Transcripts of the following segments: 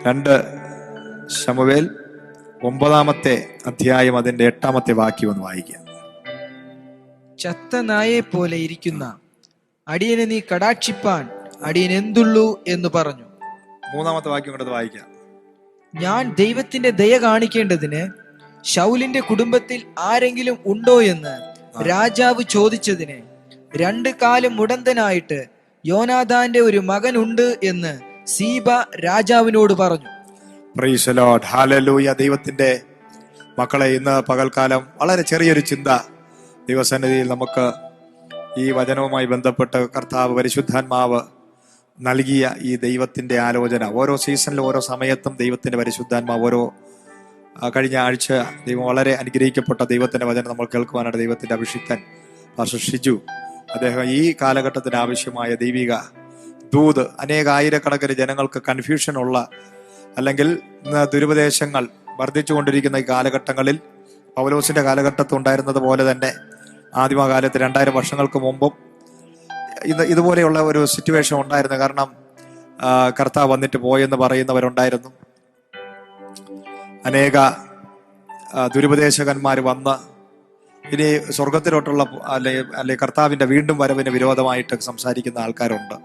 2 ശമൂവേൽ 9-ാമത്തെ അധ്യായം അതിന്റെ 8-ാമത്തെ വാക്യം ഒന്ന് വായിക്കാം. ചത്ത നായെ പോലെ ഇരിക്കുന്ന അടിയനെ നീ കടാക്ഷിപ്പാൻ അടിയൻ എന്തുള്ളൂ എന്ന് പറഞ്ഞു. 3-ാമത്തെ വാക്യം കൊണ്ടത് വായിക്കാം. ഞാൻ ദൈവത്തിന്റെ ദയ കാണിക്കേണ്ടതിന് ശൗലിന്റെ കുടുംബത്തിൽ ആരെങ്കിലും ഉണ്ടോ എന്ന് രാജാവ് ചോദിച്ചതിന് 2 കാലം മുടന്തനായിട്ട് യോനാഥാന്റെ ഒരു മകൻ ഉണ്ട് എന്ന് സീബ രാജാവിനോട് പറഞ്ഞു. Price the lord, hallelujah. ദൈവത്തിന്റെ മക്കളെ, ഇന്ന് പകൽക്കാലം വളരെ ചെറിയൊരു ചിന്ത ദൈവസന്നിധിയിൽ നമുക്ക് ഈ വചനവുമായി ബന്ധപ്പെട്ട് കർത്താവ് പരിശുദ്ധാത്മാവ് നൽകിയ ഈ ദൈവത്തിന്റെ ആലോചന. ഓരോ സീസണിലും ഓരോ സമയത്തും ദൈവത്തിന്റെ പരിശുദ്ധാത്മാവ് കഴിഞ്ഞ ആഴ്ച ദൈവം വളരെ അനുഗ്രഹിക്കപ്പെട്ട ദൈവത്തിന്റെ വചനം നമ്മൾ കേൾക്കുവാനായിട്ട് ദൈവത്തിന്റെ അഭിഷിക്തൻ പാസ്റ്റർ ഷിജു അദ്ദേഹം ഈ കാലഘട്ടത്തിന് ആവശ്യമായ ദൈവിക ദൂത് ആയിരക്കണക്കിന് ജനങ്ങൾക്ക് കൺഫ്യൂഷനുള്ള അല്ലെങ്കിൽ ദുരുപദേശങ്ങൾ വർദ്ധിച്ചുകൊണ്ടിരിക്കുന്ന ഈ കാലഘട്ടങ്ങളിൽ പൗലോസിന്റെ കാലഘട്ടത്തിൽ ഉണ്ടായിരുന്നത് പോലെ തന്നെ ആദിമകാലത്ത് 2000 വർഷങ്ങൾക്ക് മുമ്പും ഇതുപോലെയുള്ള ഒരു സിറ്റുവേഷൻ ഉണ്ടായിരുന്നു. കാരണം കർത്താവ് വന്നിട്ട് പോയെന്ന് പറയുന്നവരുണ്ടായിരുന്നു. അനേക ദുരുപദേശകന്മാർ വന്ന് ഇനി സ്വർഗത്തിലോട്ടുള്ള അല്ലെ കർത്താവിന്റെ വീണ്ടും വരവിന് വിരോധമായിട്ട് സംസാരിക്കുന്ന ആൾക്കാരുണ്ട്.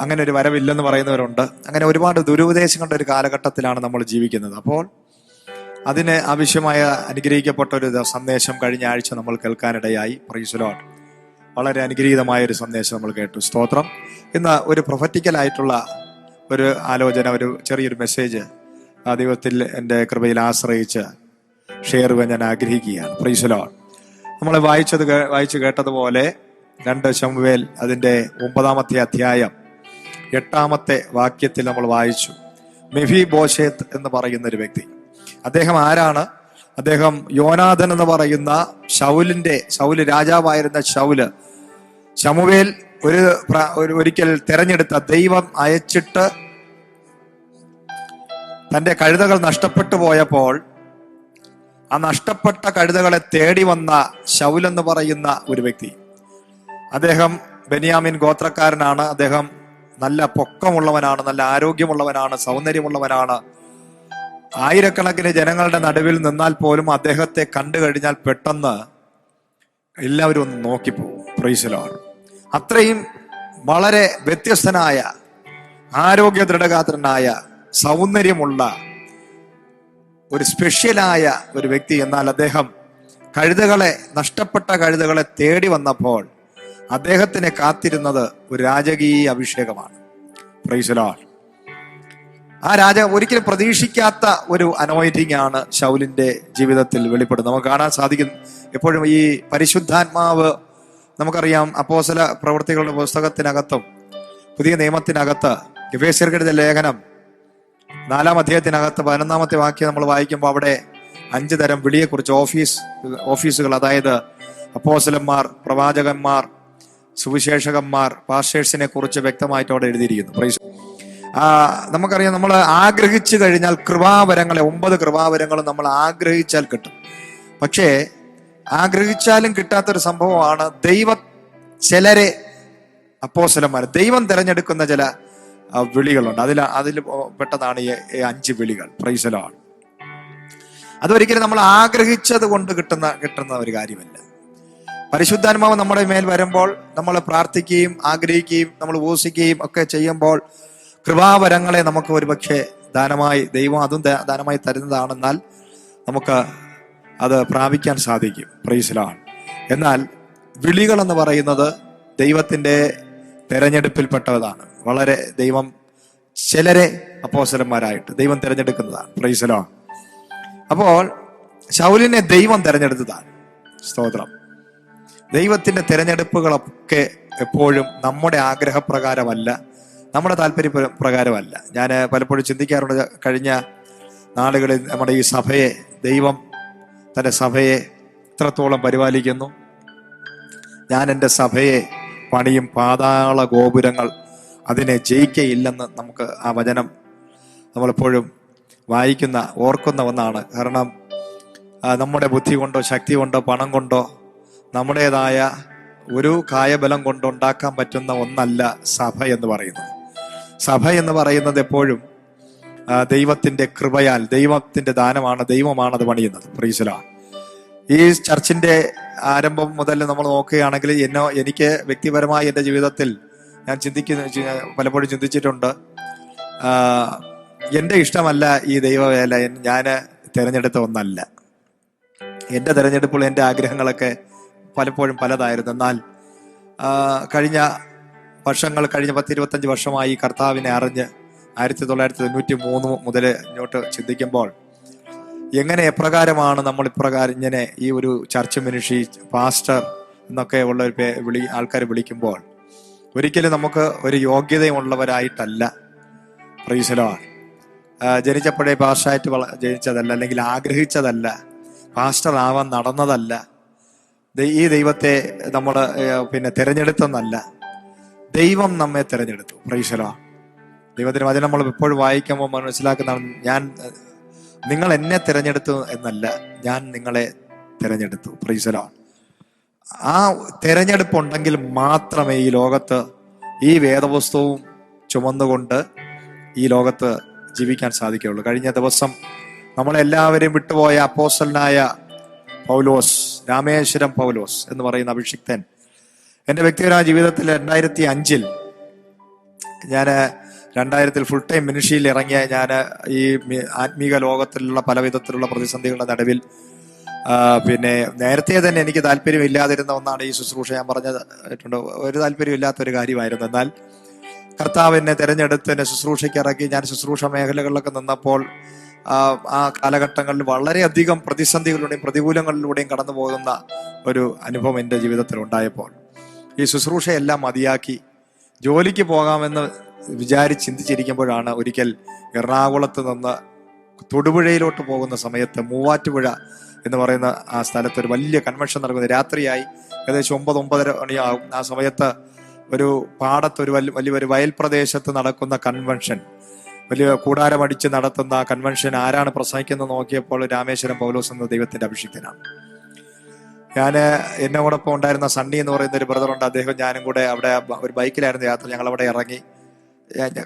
അങ്ങനെ ഒരു വരവില്ലെന്ന് പറയുന്നവരുണ്ട്. അങ്ങനെ ഒരുപാട് ദുരുപദേശങ്ങളുടെ ഒരു കാലഘട്ടത്തിലാണ് നമ്മൾ ജീവിക്കുന്നത്. അപ്പോൾ അതിന് ആവശ്യമായ അനുഗ്രഹിക്കപ്പെട്ട ഒരു സന്ദേശം കഴിഞ്ഞ ആഴ്ച നമ്മൾ കേൾക്കാനിടയായി. Price the Lord. വളരെ അനുഗ്രഹീതമായ ഒരു സന്ദേശം നമ്മൾ കേട്ടു. സ്തോത്രം. ഇന്ന് ഒരു പ്രൊഫറ്റിക്കലായിട്ടുള്ള ഒരു ആലോചന, ഒരു ചെറിയൊരു മെസ്സേജ് ദൈവത്തിൽ എൻ്റെ കൃപയിൽ ആശ്രയിച്ച് ഷെയർ ചെയ്യാൻ ഞാൻ ആഗ്രഹിക്കുകയാണ്. Price the Lord. നമ്മൾ വായിച്ചു കേട്ടതുപോലെ 2 ശമൂവേൽ അതിൻ്റെ 9-ാമത്തെ അധ്യായം 8-ാമത്തെ വാക്യത്തിൽ നമ്മൾ വായിച്ചു. മെഫീബോശേത്ത് എന്ന് പറയുന്ന ഒരു വ്യക്തി. അദ്ദേഹം ആരാണ്? അദ്ദേഹം യോനാഥൻ എന്ന് പറയുന്ന ശൗല് രാജാവായിരുന്ന ശമൂവേൽ ഒരിക്കൽ തെരഞ്ഞെടുത്ത, ദൈവം അയച്ചിട്ട് തന്റെ കഴുതകൾ നഷ്ടപ്പെട്ടു പോയപ്പോൾ ആ നഷ്ടപ്പെട്ട കഴുതകളെ തേടി വന്ന ശൗൽ എന്ന് പറയുന്ന ഒരു വ്യക്തി. അദ്ദേഹം ബെന്യാമിൻ ഗോത്രക്കാരനാണ്. അദ്ദേഹം നല്ല പൊക്കമുള്ളവനാണ്, നല്ല ആരോഗ്യമുള്ളവനാണ്, സൗന്ദര്യമുള്ളവനാണ്. ആയിരക്കണക്കിന് ജനങ്ങളുടെ നടുവിൽ നിന്നാൽ പോലും അദ്ദേഹത്തെ കണ്ടു കഴിഞ്ഞാൽ പെട്ടെന്ന് എല്ലാവരും ഒന്ന് നോക്കിപ്പോകും. Price the Lord. അത്രയും വളരെ വ്യത്യസ്തനായ, ആരോഗ്യ ദൃഢഗാത്രനായ, സൗന്ദര്യമുള്ള ഒരു സ്പെഷ്യലായ ഒരു വ്യക്തി. എന്നാൽ അദ്ദേഹം നഷ്ടപ്പെട്ട കഴുതകളെ തേടി വന്നപ്പോൾ അദ്ദേഹത്തിനെ കാത്തിരുന്നത് ഒരു രാജകീയ അഭിഷേകമാണ്. Price the Lord. ആ ഒരിക്കലും പ്രതീക്ഷിക്കാത്ത ഒരു അനോയിന്റിംഗ് ആണ് ശൗലിന്റെ ജീവിതത്തിൽ വെളിപ്പെടുന്നത്. നമുക്ക് കാണാൻ സാധിക്കും. എപ്പോഴും ഈ പരിശുദ്ധാത്മാവ്, നമുക്കറിയാം, അപ്പോസ്തല പ്രവൃത്തികളുടെ പുസ്തകത്തിനകത്തും പുതിയ നിയമത്തിനകത്ത് എഫേസ്യർക്കെഴുതിയ ലേഖനം 4-ാം അധ്യായത്തിനകത്ത് 11-ാമത്തെ വാക്യം നമ്മൾ വായിക്കുമ്പോൾ അവിടെ 5 തരം വിളിയെക്കുറിച്ച് ഓഫീസുകൾ, അതായത് അപ്പോസ്തലന്മാർ, പ്രവാചകന്മാർ, സുവിശേഷകന്മാർ, പാസ്റ്റേഴ്സിനെ കുറിച്ച് വ്യക്തമായിട്ട് അവിടെ എഴുതിയിരിക്കുന്നു. നമുക്കറിയാം, നമ്മൾ ആഗ്രഹിച്ചു കഴിഞ്ഞാൽ കൃപാവരങ്ങളെ 9 കൃപാവരങ്ങളും നമ്മൾ ആഗ്രഹിച്ചാൽ കിട്ടും. പക്ഷേ ആഗ്രഹിച്ചാലും കിട്ടാത്തൊരു സംഭവമാണ് ചിലരെ അപ്പോസ്തലന്മാർ ദൈവം തിരഞ്ഞെടുക്കുന്ന ചില വിളികളുണ്ട്. അതിൽ പെട്ടതാണ് ഈ 5 വിളികൾ. Price the Lord. അതൊരിക്കലും നമ്മൾ ആഗ്രഹിച്ചത് കൊണ്ട് കിട്ടുന്ന ഒരു കാര്യമല്ല. പരിശുദ്ധാത്മാവ് നമ്മുടെ മേൽ വരുമ്പോൾ നമ്മൾ പ്രാർത്ഥിക്കുകയും ആഗ്രഹിക്കുകയും നമ്മൾ ഉപവസിക്കുകയും ഒക്കെ ചെയ്യുമ്പോൾ കൃപാവരങ്ങളെ നമുക്ക് ഒരുപക്ഷെ ദാനമായി ദൈവം അതും ദാനമായി തരുന്നതാണെന്നാൽ നമുക്ക് അത് പ്രാപിക്കാൻ സാധിക്കും. Price the Lord. എന്നാൽ വിളികൾ എന്ന് പറയുന്നത് ദൈവത്തിന്റെ തെരഞ്ഞെടുപ്പിൽപ്പെട്ടതാണ്. വളരെ ദൈവം ചിലരെ അപ്പോസ്തലന്മാരായിട്ട് ദൈവം തിരഞ്ഞെടുക്കുന്നതാണ്. Price the lord. അപ്പോൾ ശൗലിനെ ദൈവം തിരഞ്ഞെടുത്തതാണ്. സ്തോത്രം. ദൈവത്തിന്റെ തിരഞ്ഞെടുപ്പുകളൊക്കെ എപ്പോഴും നമ്മുടെ ആഗ്രഹപ്രകാരമല്ല, നമ്മുടെ താല്പര്യപ്രകാരമല്ല. ഞാൻ പലപ്പോഴും ചിന്തിക്കാറുണ്ട്, കഴിഞ്ഞ നാളുകളിൽ നമ്മുടെ ഈ സഭയെ, ദൈവം തൻ്റെ സഭയെ എത്രത്തോളം പരിപാലിക്കുന്നു. ഞാൻ എൻ്റെ സഭയെ പണിയും, പാതാള ഗോപുരങ്ങൾ അതിനെ ജയിക്കയില്ലെന്ന് നമുക്ക് ആ വചനം നമ്മളെപ്പോഴും ഓർക്കുന്ന ഒന്നാണ്. കാരണം നമ്മുടെ ബുദ്ധി കൊണ്ടോ ശക്തി കൊണ്ടോ പണം കൊണ്ടോ നമ്മുടേതായ ഒരു കായബലം കൊണ്ടുണ്ടാക്കാൻ പറ്റുന്ന ഒന്നല്ല സഭ എന്ന് പറയുന്നത്. സഭ എന്ന് പറയുന്നത് എപ്പോഴും ദൈവത്തിന്റെ കൃപയാൽ, ദൈവത്തിന്റെ ദാനമാണ്, ദൈവമാണ് അത് പണിയുന്നത്. Price the Lord. ഈ ചർച്ചിന്റെ ആരംഭം മുതൽ നമ്മൾ നോക്കുകയാണെങ്കിൽ എനിക്ക് വ്യക്തിപരമായി എൻ്റെ ജീവിതത്തിൽ ഞാൻ പലപ്പോഴും ചിന്തിച്ചിട്ടുണ്ട്. എൻ്റെ ഇഷ്ടമല്ല ഈ ദൈവവേല, ഞാൻ തിരഞ്ഞെടുത്ത ഒന്നല്ല. എൻ്റെ തിരഞ്ഞെടുപ്പുകൾ, എൻ്റെ ആഗ്രഹങ്ങളൊക്കെ പലപ്പോഴും പലതായിരുന്നു. എന്നാൽ കഴിഞ്ഞ 10-25 വർഷമായി കർത്താവിനെ അറിഞ്ഞ് 1993 മുതൽ ഇങ്ങോട്ട് ചിന്തിക്കുമ്പോൾ എപ്രകാരമാണ് നമ്മൾ ഇങ്ങനെ ഈ ഒരു ചർച്ച് മിനിസ്ട്രി, പാസ്റ്റർ എന്നൊക്കെ ഉള്ള ഒരു ആൾക്കാർ വിളിക്കുമ്പോൾ ഒരിക്കലും നമുക്ക് ഒരു യോഗ്യതയുള്ളവരായിട്ടല്ല. Praise the lord. ജനിച്ചപ്പോഴേ പാസ്റ്ററായിട്ട് ജനിച്ചതല്ല, അല്ലെങ്കിൽ ആഗ്രഹിച്ചതല്ല, പാസ്റ്റർ ആവാൻ നടന്നതല്ല. ഈ ദൈവത്തെ നമ്മൾ തിരഞ്ഞെടുത്തെന്നല്ല, ദൈവം നമ്മെ തിരഞ്ഞെടുത്തു. Price the Lord. ദൈവത്തിന് വചനം നമ്മൾ എപ്പോഴും വായിക്കുമ്പോൾ മനസ്സിലാക്കുന്നതാണ്, നിങ്ങൾ എന്നെ തിരഞ്ഞെടുത്തു എന്നല്ല, ഞാൻ നിങ്ങളെ തിരഞ്ഞെടുത്തു. Price the Lord. ആ തിരഞ്ഞെടുപ്പുണ്ടെങ്കിൽ മാത്രമേ ഈ ലോകത്ത് ഈ വേദപുസ്തകവും ചുമന്നുകൊണ്ട് ഈ ലോകത്ത് ജീവിക്കാൻ സാധിക്കുകയുള്ളൂ. കഴിഞ്ഞ ദിവസം നമ്മളെല്ലാവരെയും വിട്ടുപോയ അപ്പോസ്തലനായ പൗലോസ്, രാമേശ്വരം പൗലോസ് എന്ന് പറയുന്ന അഭിഷിക്തൻ, എൻ്റെ വ്യക്തിപരമായ ജീവിതത്തിൽ 2005 ഞാൻ 2000 ഫുൾ ടൈം മിനിസ്ട്രിയിൽ ഇറങ്ങിയ ഞാൻ ഈ ആത്മീക ലോകത്തിലുള്ള പല വിധത്തിലുള്ള പ്രതിസന്ധികളുടെ നടുവിൽ നേരത്തെ തന്നെ എനിക്ക് താല്പര്യമില്ലാതിരുന്ന ഒന്നാണ് ഈ ശുശ്രൂഷ. ഞാൻ പറഞ്ഞിട്ടുണ്ട്, ഒരു താല്പര്യമില്ലാത്തൊരു കാര്യമായിരുന്നു. എന്നാൽ കർത്താവ് എന്നെ തിരഞ്ഞെടുത്ത് എന്നെ ശുശ്രൂഷയ്ക്ക് ഇറക്കി. ഞാൻ ശുശ്രൂഷ മേഖലകളിലൊക്കെ നിന്നപ്പോൾ ആ കാലഘട്ടങ്ങളിൽ വളരെയധികം പ്രതിസന്ധികളിലൂടെയും പ്രതികൂലങ്ങളിലൂടെയും കടന്നു പോകുന്ന ഒരു അനുഭവം എൻ്റെ ജീവിതത്തിൽ ഉണ്ടായപ്പോൾ ഈ ശുശ്രൂഷയെല്ലാം മതിയാക്കി ജോലിക്ക് പോകാമെന്ന് ചിന്തിച്ചിരിക്കുമ്പോഴാണ് ഒരിക്കൽ എറണാകുളത്ത് നിന്ന് തൊടുപുഴയിലോട്ട് പോകുന്ന സമയത്ത് മൂവാറ്റുപുഴ എന്ന് പറയുന്ന ആ സ്ഥലത്ത് ഒരു വലിയ കൺവെൻഷൻ നടക്കുന്നത്. രാത്രിയായി, ഏകദേശം 9-9:30 മണിയാകും. ആ സമയത്ത് ഒരു പാടത്ത് വലിയൊരു വയൽ പ്രദേശത്ത് നടക്കുന്ന കൺവെൻഷൻ, വലിയ കൂടാരമടിച്ച് നടത്തുന്ന ആ കൺവെൻഷൻ ആരാണ് പ്രസംഗിക്കുന്നത് നോക്കിയപ്പോൾ രാമേശ്വരം പൗലോസ് എന്ന ദൈവത്തിന്റെ അഭിഷിക്തനാണ്. എന്നോടൊപ്പം ഉണ്ടായിരുന്ന സണ്ണി എന്ന് പറയുന്ന ഒരു ബ്രദറുണ്ട്. അദ്ദേഹം ഞാനും കൂടെ അവിടെ ഒരു ബൈക്കിലായിരുന്നു യാത്ര. ഞങ്ങൾ അവിടെ ഇറങ്ങി.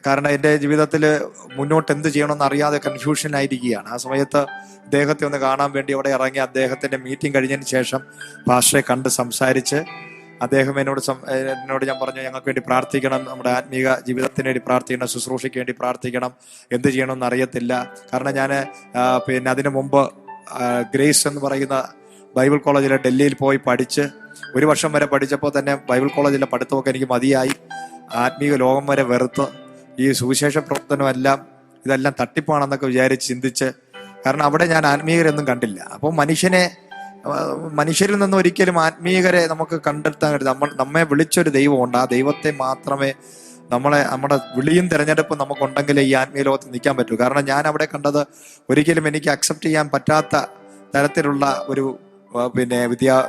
കാരണം എൻ്റെ ജീവിതത്തിൽ മുന്നോട്ട് എന്ത് ചെയ്യണമെന്ന് അറിയാതെ കൺഫ്യൂഷനായിരിക്കുകയാണ്. ആ സമയത്ത് അദ്ദേഹത്തെ ഒന്ന് കാണാൻ വേണ്ടി അവിടെ ഇറങ്ങി. അദ്ദേഹത്തിന്റെ മീറ്റിംഗ് കഴിഞ്ഞതിന് ശേഷം പാസ്റ്ററെ കണ്ട് സംസാരിച്ച് അദ്ദേഹം എന്നോട് ഞാൻ പറഞ്ഞു, ഞങ്ങൾക്ക് വേണ്ടി പ്രാർത്ഥിക്കണം, നമ്മുടെ ആത്മീക ജീവിതത്തിന് വേണ്ടി പ്രാർത്ഥിക്കണം, ശുശ്രൂഷയ്ക്ക് വേണ്ടി പ്രാർത്ഥിക്കണം, എന്ത് ചെയ്യണമെന്ന് അറിയത്തില്ല. കാരണം ഞാൻ അതിനു മുമ്പ് ഗ്രേസ് എന്ന് പറയുന്ന ബൈബിൾ കോളേജിൽ ഡൽഹിയിൽ പോയി പഠിച്ച് 1 വർഷം വരെ പഠിച്ചപ്പോൾ തന്നെ ബൈബിൾ കോളേജിലെ പഠിത്തമൊക്കെ എനിക്ക് മതിയായി. ആത്മീക ലോകം വരെ വെറുത്ത് ഈ സുവിശേഷ പ്രവർത്തനമെല്ലാം ഇതെല്ലാം തട്ടിപ്പാണെന്നൊക്കെ ചിന്തിച്ച്, കാരണം അവിടെ ഞാൻ ആത്മീയരൊന്നും കണ്ടില്ല. അപ്പോൾ മനുഷ്യരിൽ നിന്ന് ഒരിക്കലും ആത്മീയരെ നമുക്ക് കണ്ടെത്താൻ കഴിയും. നമ്മെ വിളിച്ചൊരു ദൈവമുണ്ട്. ആ ദൈവത്തെ മാത്രമേ നമ്മുടെ വിളിയും തിരഞ്ഞെടുപ്പും നമുക്കുണ്ടെങ്കിൽ ഈ ആത്മീയ ലോകത്ത് നിൽക്കാൻ പറ്റൂ. കാരണം ഞാൻ അവിടെ കണ്ടത് ഒരിക്കലും എനിക്ക് അക്സെപ്റ്റ് ചെയ്യാൻ പറ്റാത്ത തരത്തിലുള്ള ഒരു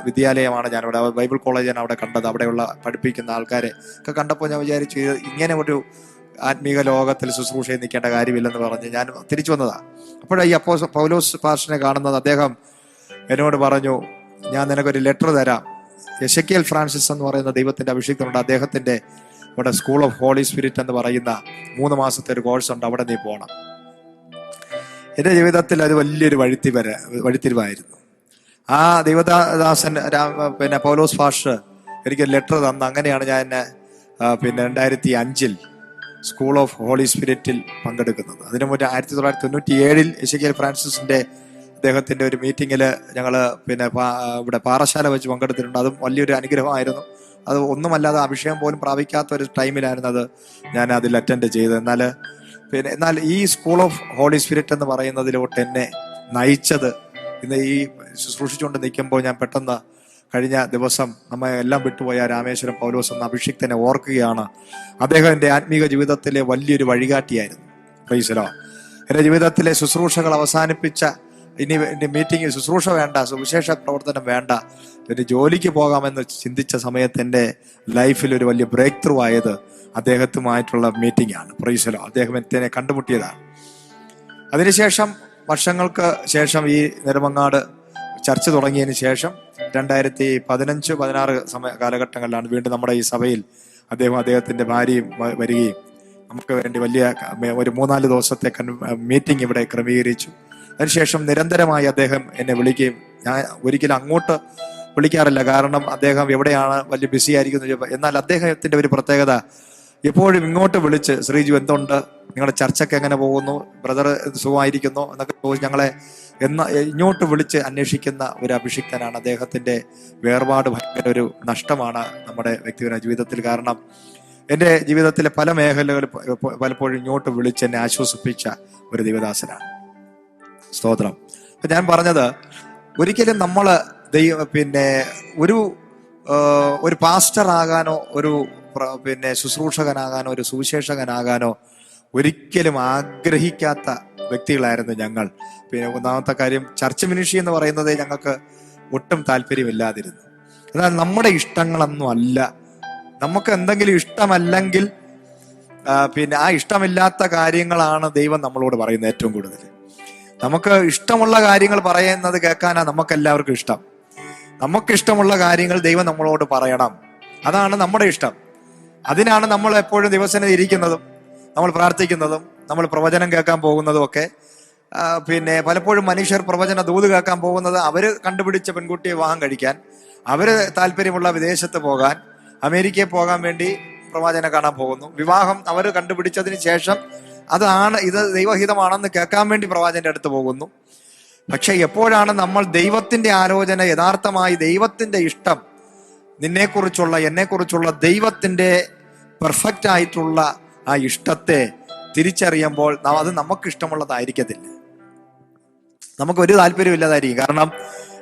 വിദ്യാലയമാണ് ഞാനവിടെ, ബൈബിൾ കോളേജ് ഞാൻ അവിടെ കണ്ടത്. അവിടെയുള്ള പഠിപ്പിക്കുന്ന ആൾക്കാരെ ഒക്കെ കണ്ടപ്പോൾ ഞാൻ വിചാരിച്ചു, ഇങ്ങനെ ഒരു ആത്മീക ലോകത്തിൽ ശുശ്രൂഷയിൽ നിൽക്കേണ്ട കാര്യമില്ലെന്ന് പറഞ്ഞ് ഞാൻ തിരിച്ചു വന്നതാണ്. അപ്പോഴാണ് ഈ പൗലോസ് പാസ്റ്ററിനെ കാണുന്നത്. അദ്ദേഹം എന്നോട് പറഞ്ഞു, ഞാൻ നിനക്കൊരു ലെറ്റർ തരാം. എസെക്കിയേൽ ഫ്രാൻസിസ് എന്ന് പറയുന്ന ദൈവത്തിന്റെ അഭിഷിക്തനുണ്ട്. അദ്ദേഹത്തിന്റെ ഇവിടെ സ്കൂൾ ഓഫ് ഹോളി സ്പിരിറ്റ് എന്ന് പറയുന്ന 3 മാസത്തെ ഒരു കോഴ്സ് ഉണ്ട്, അവിടെ നീ പോകണം. എൻ്റെ ജീവിതത്തിൽ അത് വലിയൊരു വഴിത്തിരിവായിരുന്നു. ആ ദൈവദാസൻ പൗലോസ് പാസ്റ്റർ എനിക്ക് ലെറ്റർ തന്നു. അങ്ങനെയാണ് ഞാൻ 2005 സ്കൂൾ ഓഫ് ഹോളി സ്പിരിറ്റിൽ പങ്കെടുക്കുന്നത്. അതിനു മുന്നേ 1997 എസെക്കിയേൽ ഫ്രാൻസിസിന്റെ അദ്ദേഹത്തിന്റെ ഒരു മീറ്റിങ്ങിൽ ഞങ്ങൾ ഇവിടെ പാറശാല വെച്ച് പങ്കെടുത്തിട്ടുണ്ട്. അതും വലിയൊരു അനുഗ്രഹമായിരുന്നു. അത് ഒന്നുമല്ലാതെ അഭിഷേകം പോലും പ്രാപിക്കാത്ത ഒരു ടൈമിലായിരുന്നു അത് ഞാൻ അതിൽ അറ്റൻഡ് ചെയ്തത്. എന്നാൽ ഈ സ്കൂൾ ഓഫ് ഹോളി സ്പിരിറ്റ് എന്ന് പറയുന്നതിലോട്ട് എന്നെ നയിച്ചത്, ഇന്ന് ഈ ശുശ്രൂഷിച്ചുകൊണ്ട് നിൽക്കുമ്പോൾ ഞാൻ പെട്ടെന്ന് കഴിഞ്ഞ ദിവസം നമ്മെ എല്ലാം വിട്ടുപോയ രാമേശ്വരം പൗലോസ് എന്ന അഭിഷിക്തനെ ഓർക്കുകയാണ്. അദ്ദേഹം എൻ്റെ ആത്മീക ജീവിതത്തിലെ വലിയൊരു വഴികാട്ടിയായിരുന്നു. Price the Lord. എൻ്റെ ജീവിതത്തിലെ ശുശ്രൂഷകൾ അവസാനിപ്പിച്ച, ഇനി മീറ്റിംഗ് ശുശ്രൂഷ വേണ്ട, സുവിശേഷ പ്രവർത്തനം വേണ്ട, ഒരു ജോലിക്ക് പോകാമെന്ന് ചിന്തിച്ച സമയത്ത് എൻ്റെ ലൈഫിൽ ഒരു വലിയ ബ്രേക്ക് ത്രൂ ആയത് അദ്ദേഹത്തുമായിട്ടുള്ള മീറ്റിംഗ് ആണ്. Price the Lord. അദ്ദേഹം എന്നെ കണ്ടുമുട്ടിയതാണ്. അതിനുശേഷം വർഷങ്ങൾക്ക് ശേഷം ഈ നെടുമങ്ങാട് ചർച്ച തുടങ്ങിയതിന് ശേഷം 2015-16 കാലഘട്ടങ്ങളിലാണ് വീണ്ടും നമ്മുടെ ഈ സഭയിൽ അദ്ദേഹത്തിന്റെ ഭാര്യയും വരികയും നമുക്ക് വേണ്ടി വലിയ ഒരു 3-4 ദിവസത്തെ മീറ്റിംഗ് ഇവിടെ ക്രമീകരിച്ചു. അതിനുശേഷം നിരന്തരമായി അദ്ദേഹം എന്നെ വിളിക്കുകയും, ഞാൻ ഒരിക്കലും അങ്ങോട്ട് വിളിക്കാറില്ല, കാരണം അദ്ദേഹം എവിടെയാണ് വലിയ ബിസി ആയിരിക്കുന്നു. എന്നാൽ അദ്ദേഹത്തിന്റെ ഒരു പ്രത്യേകത, എപ്പോഴും ഇങ്ങോട്ട് വിളിച്ച് ശ്രീജു എന്തുണ്ട്, നിങ്ങളുടെ ചർച്ചയ്ക്ക് എങ്ങനെ പോകുന്നു, ബ്രദർ സുഖമായിരിക്കുന്നു എന്നൊക്കെ ചോദിച്ച് ഞങ്ങളെ ഇങ്ങോട്ട് വിളിച്ച് അന്വേഷിക്കുന്ന ഒരു അഭിഷിക്തനാണ്. അദ്ദേഹത്തിന്റെ വേർപാട് ഭയങ്കര ഒരു നഷ്ടമാണ് നമ്മുടെ വ്യക്തിപരമായ ജീവിതത്തിൽ. കാരണം എൻ്റെ ജീവിതത്തിലെ പല മേഖലകളിൽ പലപ്പോഴും ഇങ്ങോട്ട് വിളിച്ച് എന്നെ ആശ്വസിപ്പിച്ച ഒരു ദൈവദാസനാണ്. സ്തോത്രം. അപ്പൊ ഞാൻ പറഞ്ഞത്, ഒരിക്കലും നമ്മൾ ഒരു പാസ്റ്റർ ആകാനോ ഒരു ശുശ്രൂഷകനാകാനോ ഒരു സുവിശേഷകനാകാനോ ഒരിക്കലും ആഗ്രഹിക്കാത്ത വ്യക്തികളായിരുന്നു ഞങ്ങൾ. പിന്നെ ഒന്നാമത്തെ കാര്യം, ചർച്ച് മിനിസ്ട്രി എന്ന് പറയുന്നത് ഞങ്ങൾക്ക് ഒട്ടും താല്പര്യമില്ലാതിരുന്നു. എന്നാൽ നമ്മുടെ ഇഷ്ടങ്ങളൊന്നും അല്ല. നമുക്ക് എന്തെങ്കിലും ഇഷ്ടമല്ലെങ്കിൽ ആ ഇഷ്ടമില്ലാത്ത കാര്യങ്ങളാണ് ദൈവം നമ്മളോട് പറയുന്നത്. ഏറ്റവും കൂടുതൽ നമുക്ക് ഇഷ്ടമുള്ള കാര്യങ്ങൾ പറയുന്നത് കേൾക്കാനാണ് നമുക്ക് എല്ലാവർക്കും ഇഷ്ടം. നമുക്കിഷ്ടമുള്ള കാര്യങ്ങൾ ദൈവം നമ്മളോട് പറയണം, അതാണ് നമ്മുടെ ഇഷ്ടം. അതിനാണ് നമ്മൾ എപ്പോഴും ദിവസേന ഇരിക്കുന്നതും നമ്മൾ പ്രാർത്ഥിക്കുന്നതും നമ്മൾ പ്രവചനം കേൾക്കാൻ പോകുന്നതും ഒക്കെ. പലപ്പോഴും മനുഷ്യർ പ്രവചന ദൂത് കേൾക്കാൻ പോകുന്നത് അവര് കണ്ടുപിടിച്ച പെൺകുട്ടിയെ വിവാഹം കഴിക്കാൻ, അവര് താല്പര്യമുള്ള വിദേശത്ത് പോകാൻ, അമേരിക്കയിൽ പോകാൻ വേണ്ടി പ്രവാചകനെ കാണാൻ പോകുന്നു. വിവാഹം അവർ കണ്ടുപിടിച്ചതിന് ശേഷം ഇത് ദൈവഹിതമാണെന്ന് കേൾക്കാൻ വേണ്ടി പ്രവാചകന്റെ അടുത്ത് പോകുന്നു. പക്ഷെ എപ്പോഴാണ് നമ്മൾ ദൈവത്തിന്റെ ആലോചന, യഥാർത്ഥമായി ദൈവത്തിന്റെ ഇഷ്ടം, നിന്നെക്കുറിച്ചുള്ള എന്നെക്കുറിച്ചുള്ള ദൈവത്തിന്റെ പെർഫെക്റ്റ് ആയിട്ടുള്ള ആ ഇഷ്ടത്തെ തിരിച്ചറിയുമ്പോൾ അത് നമുക്ക് ഇഷ്ടമുള്ളതായിരിക്കത്തില്ല, നമുക്കൊരു താല്പര്യമില്ലാതായിരിക്കും. കാരണം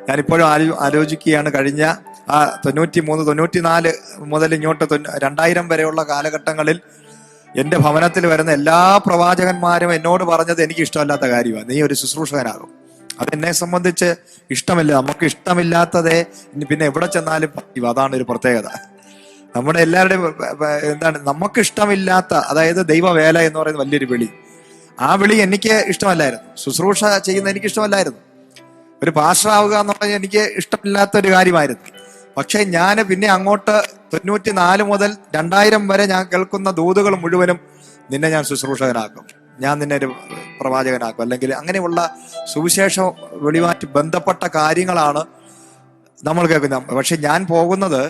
ഞാനിപ്പോഴും ആലോചിക്കുകയാണ്, കഴിഞ്ഞ 93-94 മുതൽ ഇങ്ങോട്ട് 2000 വരെയുള്ള കാലഘട്ടങ്ങളിൽ എൻ്റെ ഭവനത്തിൽ വരുന്ന എല്ലാ പ്രവാചകന്മാരും എന്നോട് പറഞ്ഞത് എനിക്ക് ഇഷ്ടമല്ലാത്ത കാര്യമാണ്, നീ ഒരു ശുശ്രൂഷകനാകും. അതെന്നെ സംബന്ധിച്ച് ഇഷ്ടമില്ല. നമുക്ക് ഇഷ്ടമില്ലാത്തതേ പിന്നെ എവിടെ ചെന്നാലും പറയും. അതാണ് ഒരു പ്രത്യേകത. നമ്മുടെ എല്ലാവരുടെയും നമുക്ക് ഇഷ്ടമില്ലാത്ത, അതായത് ദൈവവേല എന്ന് പറയുന്ന വലിയൊരു വിളി, ആ വിളി എനിക്ക് ഇഷ്ടമല്ലായിരുന്നു. ശുശ്രൂഷ ചെയ്യുന്ന എനിക്ക് ഇഷ്ടമല്ലായിരുന്നു. ഒരു പാസ്റ്റർ ആവുക എന്ന് പറഞ്ഞാൽ എനിക്ക് ഇഷ്ടമില്ലാത്ത ഒരു കാര്യമായിരുന്നു. പക്ഷെ ഞാൻ പിന്നെ അങ്ങോട്ട് 94 മുതൽ 2000 വരെ ഞാൻ കേൾക്കുന്ന ദൂതുകൾ മുഴുവനും, നിന്നെ ഞാൻ ശുശ്രൂഷകനാക്കും, ഞാൻ നിന്നെ ഒരു പ്രവാചകനാക്കും, അല്ലെങ്കിൽ അങ്ങനെയുള്ള സുവിശേഷ വെളിവാറ്റ് ബന്ധപ്പെട്ട കാര്യങ്ങളാണ് നമ്മൾ കേൾക്കുന്നത്. പക്ഷെ ഞാൻ പോകുന്നത്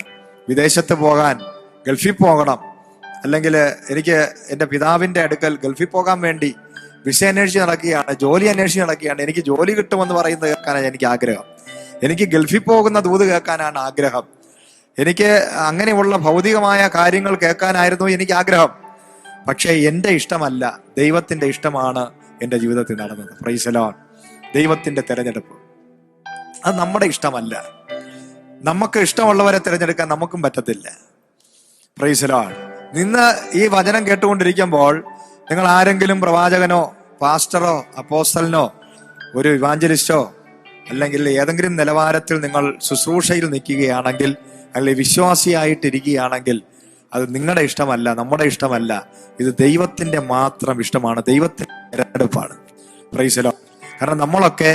വിദേശത്ത് പോകാൻ, ഗൾഫിൽ പോകണം, അല്ലെങ്കിൽ എനിക്ക് എൻ്റെ പിതാവിൻ്റെ അടുക്കൽ ഗൾഫിൽ പോകാൻ വേണ്ടി വിസ അന്വേഷിച്ച് നടക്കുകയാണ്, ജോലി അന്വേഷിച്ച് നടക്കുകയാണ്. എനിക്ക് ജോലി കിട്ടുമെന്ന് പറയുന്നത് കേൾക്കാനാണ് എനിക്ക് ആഗ്രഹം. എനിക്ക് ഗൾഫിൽ പോകുന്ന ദൂത് കേൾക്കാനാണ് ആഗ്രഹം. എനിക്ക് അങ്ങനെയുള്ള ഭൗതികമായ കാര്യങ്ങൾ കേൾക്കാനായിരുന്നു എനിക്ക് ആഗ്രഹം. പക്ഷേ എൻ്റെ ഇഷ്ടമല്ല, ദൈവത്തിന്റെ ഇഷ്ടമാണ് എൻ്റെ ജീവിതത്തിൽ നടന്നത്. Price the Lord. ദൈവത്തിന്റെ തിരഞ്ഞെടുപ്പ് അത് നമ്മുടെ ഇഷ്ടമല്ല. നമുക്ക് ഇഷ്ടമുള്ളവരെ തിരഞ്ഞെടുക്കാൻ നമുക്കും പറ്റത്തില്ല. Price the Lord. നിന്ന് ഈ വചനം കേട്ടുകൊണ്ടിരിക്കുമ്പോൾ നിങ്ങൾ ആരെങ്കിലും പ്രവാചകനോ പാസ്റ്ററോ അപ്പോസ്തലനോ ഒരു ഇവാഞ്ചലിസ്റ്റോ അല്ലെങ്കിൽ ഏതെങ്കിലും നിലവാരത്തിൽ നിങ്ങൾ ശുശ്രൂഷയിൽ നിൽക്കുകയാണെങ്കിൽ, അല്ലെങ്കിൽ വിശ്വാസിയായിട്ടിരിക്കുകയാണെങ്കിൽ, അത് നിങ്ങളുടെ ഇഷ്ടമല്ല, നമ്മുടെ ഇഷ്ടമല്ല. ഇത് ദൈവത്തിന്റെ മാത്രം ഇഷ്ടമാണ്, ദൈവത്തിന്റെ തിരഞ്ഞെടുപ്പാണ്. Price the Lord. കാരണം നമ്മളൊക്കെ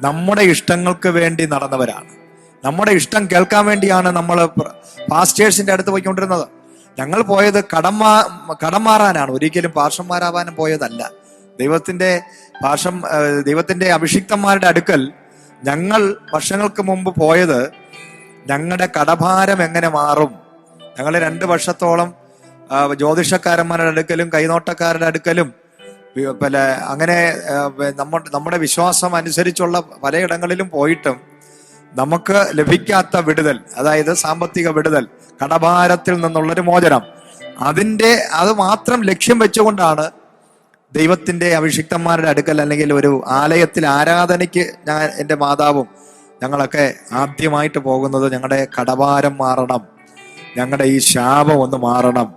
നമ്മുടെ ഇഷ്ടങ്ങൾക്ക് വേണ്ടി നടന്നവരാണ്. നമ്മുടെ ഇഷ്ടം കേൾക്കാൻ വേണ്ടിയാണ് നമ്മൾ പാസ്റ്റേഴ്സിന്റെ അടുത്ത് പോയിക്കൊണ്ടിരുന്നത്. ഞങ്ങൾ പോയത് കടം മാറാനാണ്, ഒരിക്കലും പാർഷന്മാരാവാനും പോയതല്ല. ദൈവത്തിന്റെ അഭിഷിക്തന്മാരുടെ അടുക്കൽ ഞങ്ങൾ വർഷങ്ങൾക്ക് മുമ്പ് പോയത് ഞങ്ങളുടെ കടഭാരം എങ്ങനെ മാറും. ഞങ്ങൾ 2 വർഷത്തോളം ജ്യോതിഷക്കാരന്മാരുടെ അടുക്കലും കൈനോട്ടക്കാരുടെ അടുക്കലും അങ്ങനെ നമ്മുടെ വിശ്വാസം അനുസരിച്ചുള്ള പലയിടങ്ങളിലും പോയിട്ടും നമുക്ക് ലഭിക്കാത്ത വിടുതൽ, അതായത് സാമ്പത്തിക വിടുതൽ, കടഭാരത്തിൽ നിന്നുള്ളൊരു മോചനം, അത് മാത്രം ലക്ഷ്യം വെച്ചുകൊണ്ടാണ് ദൈവത്തിന്റെ അഭിഷിക്തന്മാരുടെ അടുക്കൽ അല്ലെങ്കിൽ ഒരു ആലയത്തിൽ ആരാധനയ്ക്ക് എൻ്റെ മാതാവും ഞങ്ങളൊക്കെ ആദ്യമായിട്ട് പോകുന്നത്. ഞങ്ങളുടെ കടഭാരം മാറണം, ഞങ്ങളുടെ ഈ ശാപം ഒന്ന് മാറണം,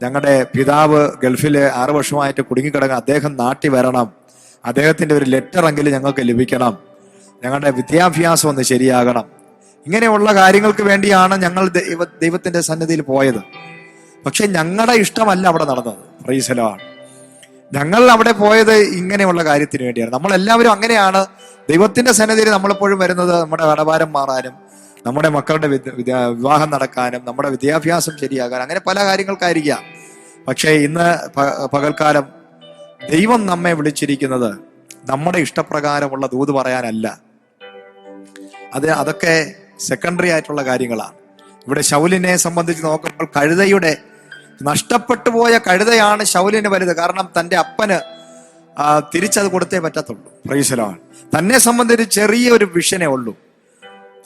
ഞങ്ങളുടെ പിതാവ് ഗൾഫിൽ 6 വർഷമായിട്ട് കുടുങ്ങിക്കിടങ്ങുക, അദ്ദേഹം നാട്ടിൽ വരണം, അദ്ദേഹത്തിന്റെ ഒരു ലെറ്റർ എങ്കിലും ഞങ്ങൾക്ക് ലഭിക്കണം, ഞങ്ങളുടെ വിദ്യാഭ്യാസം ഒന്ന് ശരിയാകണം. ഇങ്ങനെയുള്ള കാര്യങ്ങൾക്ക് വേണ്ടിയാണ് ഞങ്ങൾ ദൈവത്തിന്റെ സന്നിധിയിൽ പോയത്. പക്ഷെ ഞങ്ങളുടെ ഇഷ്ടമല്ല അവിടെ നടന്നത്. Price the Lord. ഞങ്ങൾ അവിടെ പോയത് ഇങ്ങനെയുള്ള കാര്യത്തിന് വേണ്ടിയാണ്. നമ്മളെല്ലാവരും അങ്ങനെയാണ് ദൈവത്തിന്റെ സന്നിധിയിൽ നമ്മളെപ്പോഴും വരുന്നത്, നമ്മുടെ കടഭാരം മാറാനും, നമ്മുടെ മക്കളുടെ വിവാഹം നടക്കാനും, നമ്മുടെ വിദ്യാഭ്യാസം ശരിയാകാനും, അങ്ങനെ പല കാര്യങ്ങൾക്കായിരിക്കാം. പക്ഷേ ഇന്ന് പകൽക്കാലം ദൈവം നമ്മെ വിളിച്ചിരിക്കുന്നത് നമ്മുടെ ഇഷ്ടപ്രകാരമുള്ള ദൂത് പറയാനല്ല. അതൊക്കെ സെക്കൻഡറി ആയിട്ടുള്ള കാര്യങ്ങളാണ്. ഇവിടെ ശൗലിനെ സംബന്ധിച്ച് നോക്കുമ്പോൾ കഴുതയുടെ നഷ്ടപ്പെട്ടു പോയ കഴുതയാണ് ശൗലിന് വലുത്. കാരണം തൻ്റെ അപ്പന് തിരിച്ചത് കൊടുത്തേ പറ്റത്തുള്ളൂ. Price the Lord. തന്നെ സംബന്ധിച്ച് ചെറിയൊരു വിഷനേ ഉള്ളൂ.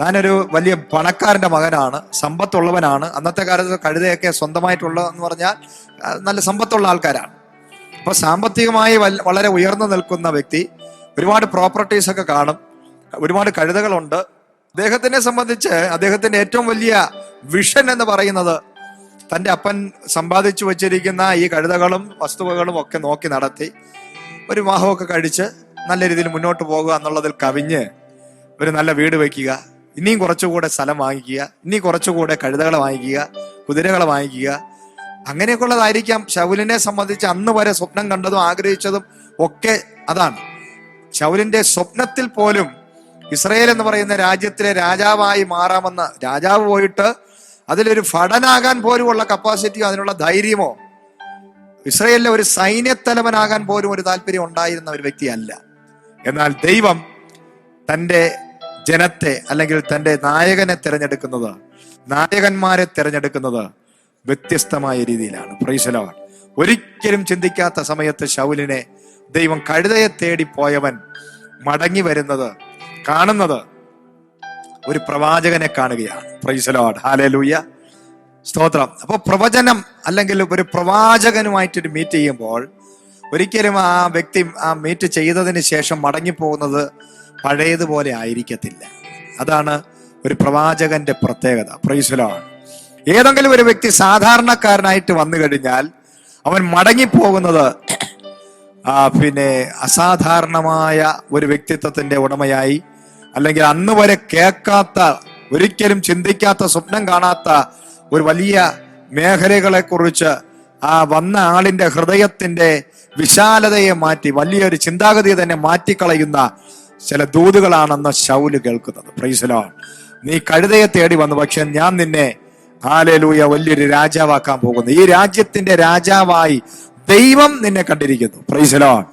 താനൊരു വലിയ പണക്കാരന്റെ മകനാണ്, സമ്പത്തുള്ളവനാണ്. അന്നത്തെ കാലത്ത് കഴുതയൊക്കെ സ്വന്തമായിട്ടുള്ളതെന്ന് പറഞ്ഞാൽ നല്ല സമ്പത്തുള്ള ആൾക്കാരാണ്. അപ്പൊ സാമ്പത്തികമായി വളരെ ഉയർന്നു നിൽക്കുന്ന വ്യക്തി, ഒരുപാട് പ്രോപ്പർട്ടീസ് ഒക്കെ കാണും, ഒരുപാട് കഴുതകളുണ്ട്. അദ്ദേഹത്തിനെ സംബന്ധിച്ച് അദ്ദേഹത്തിന്റെ ഏറ്റവും വലിയ വിഷൻ എന്ന് പറയുന്നത് തൻ്റെ അപ്പൻ സമ്പാദിച്ചു വച്ചിരിക്കുന്ന ഈ കഴുതകളും വസ്തുവകളും ഒക്കെ നോക്കി നടത്തി ഒരു വിവാഹമൊക്കെ കഴിച്ച് നല്ല രീതിയിൽ മുന്നോട്ട് പോകുക എന്നുള്ളതിൽ കവിഞ്ഞ് ഒരു നല്ല വീട് വയ്ക്കുക, ഇനിയും കുറച്ചുകൂടെ സ്ഥലം വാങ്ങിക്കുക, ഇനി കുറച്ചുകൂടെ കഴുതകളെ വാങ്ങിക്കുക, കുതിരകളെ വാങ്ങിക്കുക, അങ്ങനെയൊക്കെ ഉള്ളതായിരിക്കാം ശൗലിനെ സംബന്ധിച്ച് അന്ന് വരെ സ്വപ്നം കണ്ടതും ആഗ്രഹിച്ചതും ഒക്കെ അതാണ്. ശൗലിന്റെ സ്വപ്നത്തിൽ പോലും ഇസ്രായേൽ എന്ന് പറയുന്ന രാജ്യത്തിലെ രാജാവായി മാറാമെന്ന്, രാജാവ് പോയിട്ട് അതിലൊരു ഭടനാകാൻ പോലുമുള്ള കപ്പാസിറ്റിയോ അതിനുള്ള ധൈര്യമോ ഇസ്രായേലിലെ ഒരു സൈന്യത്തലവനാകാൻ പോലും ഒരു താല്പര്യം ഉണ്ടായിരുന്ന ഒരു വ്യക്തിയല്ല. എന്നാൽ ദൈവം തൻ്റെ ജനത്തെ അല്ലെങ്കിൽ തൻ്റെ നായകനെ തിരഞ്ഞെടുക്കുന്നത്, നായകന്മാരെ തിരഞ്ഞെടുക്കുന്നത് വ്യത്യസ്തമായ രീതിയിലാണ്. Price the Lord. ഒരിക്കലും ചിന്തിക്കാത്ത സമയത്ത് ശൗലിനെ ദൈവം കഴുതയെ തേടി പോയവൻ മടങ്ങി വരുന്നത് കാണുന്നത് ഒരു പ്രവാചകനെ കാണുകയാണ്. Price the lord. ഹല്ലേലൂയ, സ്തോത്രം. അപ്പോൾ പ്രവചനം അല്ലെങ്കിൽ ഒരു പ്രവാചകനുമായിട്ടൊരു മീറ്റ് ചെയ്യുമ്പോൾ ഒരിക്കലും ആ വ്യക്തി ആ മീറ്റ് ചെയ്തതിന് ശേഷം മടങ്ങിപ്പോകുന്നത് പഴയതുപോലെ ആയിരിക്കത്തില്ല. അതാണ് ഒരു പ്രവാചകന്റെ പ്രത്യേകത. Price the Lord. ഏതെങ്കിലും ഒരു വ്യക്തി സാധാരണക്കാരനായിട്ട് വന്നു കഴിഞ്ഞാൽ അവൻ മടങ്ങിപ്പോകുന്നത് പിന്നെ അസാധാരണമായ ഒരു വ്യക്തിത്വത്തിന്റെ ഉടമയായി, അല്ലെങ്കിൽ അന്ന് വരെ കേൾക്കാത്ത, ഒരിക്കലും ചിന്തിക്കാത്ത, സ്വപ്നം കാണാത്ത ഒരു വലിയ മേഖലകളെ കുറിച്ച് ആ വന്ന ആളിന്റെ ഹൃദയത്തിന്റെ വിശാലതയെ മാറ്റി വലിയൊരു ചിന്താഗതിയെ തന്നെ മാറ്റിക്കളയുന്ന ചില ദൂതുകളാണെന്ന് ശൗല് കേൾക്കുന്നത്. Price the Lord. നീ കഴുതയെ തേടി വന്നു, പക്ഷെ ഞാൻ നിന്നെ ഹല്ലേലൂയ വലിയൊരു രാജാവാക്കാൻ പോകുന്നു. ഈ രാജ്യത്തിന്റെ രാജാവായി ദൈവം നിന്നെ കണ്ടിരിക്കുന്നു. Price the Lord.